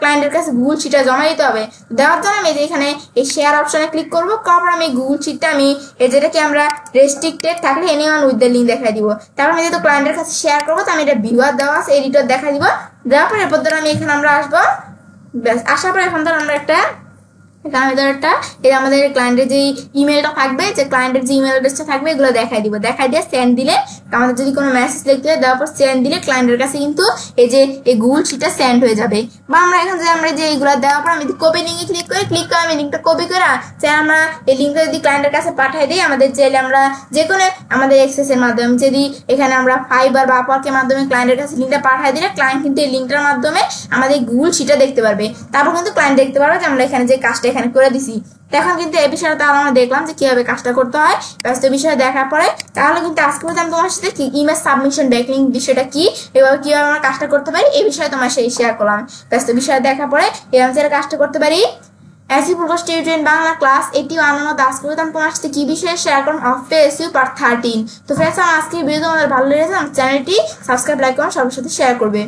ক্লায়েন্টের কাছে গুগল শিটে জমা দিতে হবে। দেওয়ার জন্য আমি এখানে এই শেয়ার অপশনে ক্লিক করবো, তারপর আমি গুগল শিটটা আমি যেটাকে আমরা রেস্ট্রিক্টেড থাকলে এনিওয়ান উইথ দ্য লিঙ্ক দেখাই দিব। তারপর আমি যেহেতু ক্লায়েন্টের কাছে শেয়ার করবো তো আমি এটা ভিউয়ার দেওয়া আছে এডিটর দেখাই দিব। দেওয়ার পর এরপর ধরো আমি এখানে আমরা আসবো। ব্যাস আসার পর এখন ধরো আমরা এখানে আমাদের ক্লায়েন্টের যে ইমেলটা থাকবে, যে ক্লায়েন্টের যে ইমেল অ্যাড্রেসটা থাকবে এগুলো দেখাই দিব। দেখাই দিয়ে সেন্ড দিলে আমাদের যদি কোনো মেসেজ লিখতে হয় দেওয়ার পর সেন্ড দিলে ক্লায়েন্টের কাছে কিন্তু এই যে এই গুগল শিটটা সেন্ড হয়ে যাবে। বা আমরা এখন আমরা যে এইগুলো দেওয়ার পর আমি কপি লিঙ্কে ক্লিক করে আমি লিঙ্কটা কপি করে চাই আমরা এই লিঙ্কটা যদি ক্লায়েন্টের কাছে পাঠাই দিই, আমাদের চাইলে আমরা যে কোনো আমাদের এক্সেস এর মাধ্যমে যদি এখানে আমরা ফাইবার বা আপওয়ার্কের মাধ্যমে ক্লায়েন্টের কাছে লিঙ্কটা পাঠাই দিলে ক্লায়েন্ট কিন্তু এই লিঙ্কটার মাধ্যমে আমাদের গুগল শিটটা দেখতে পারবে। তারপর কিন্তু ক্লায়েন্ট দেখতে পারবে যে আমরা এখানে যে কাজটা এখানে করে দিছি। এখন কিন্তু এই বিষয়টা তাহলে আমরা দেখলাম যে কিভাবে কাজটা করতে হয়। ব্যস্ত বিষয় দেখার পরে তাহলে কিন্তু আজকে আমি তোমার সাথে কি ইমেজ সাবমিশন ব্যাকলিং বিষয়টা কি, এভাবে কিভাবে আমরা কাজটা করতে পারি এই বিষয়ে তোমার সাথে শেয়ার করলাম। ব্যস্ত বিষয় দেখার পরে এই অনুসারে কাজটা করতে পারি। SU program tutorial Bangla class 81 মধ্যে আজকে আমি তোমার সাথে কি বিষয়ে শেয়ার করলাম, অফে এসইউ পার্ট 13। তো ফ্রেন্ডস, আমার আজকের ভিডিও তোমাদের ভালো লেগেছে আমার চ্যানেলটি সাবস্ক্রাইব, লাইক করুন, সবার সাথে শেয়ার করবে।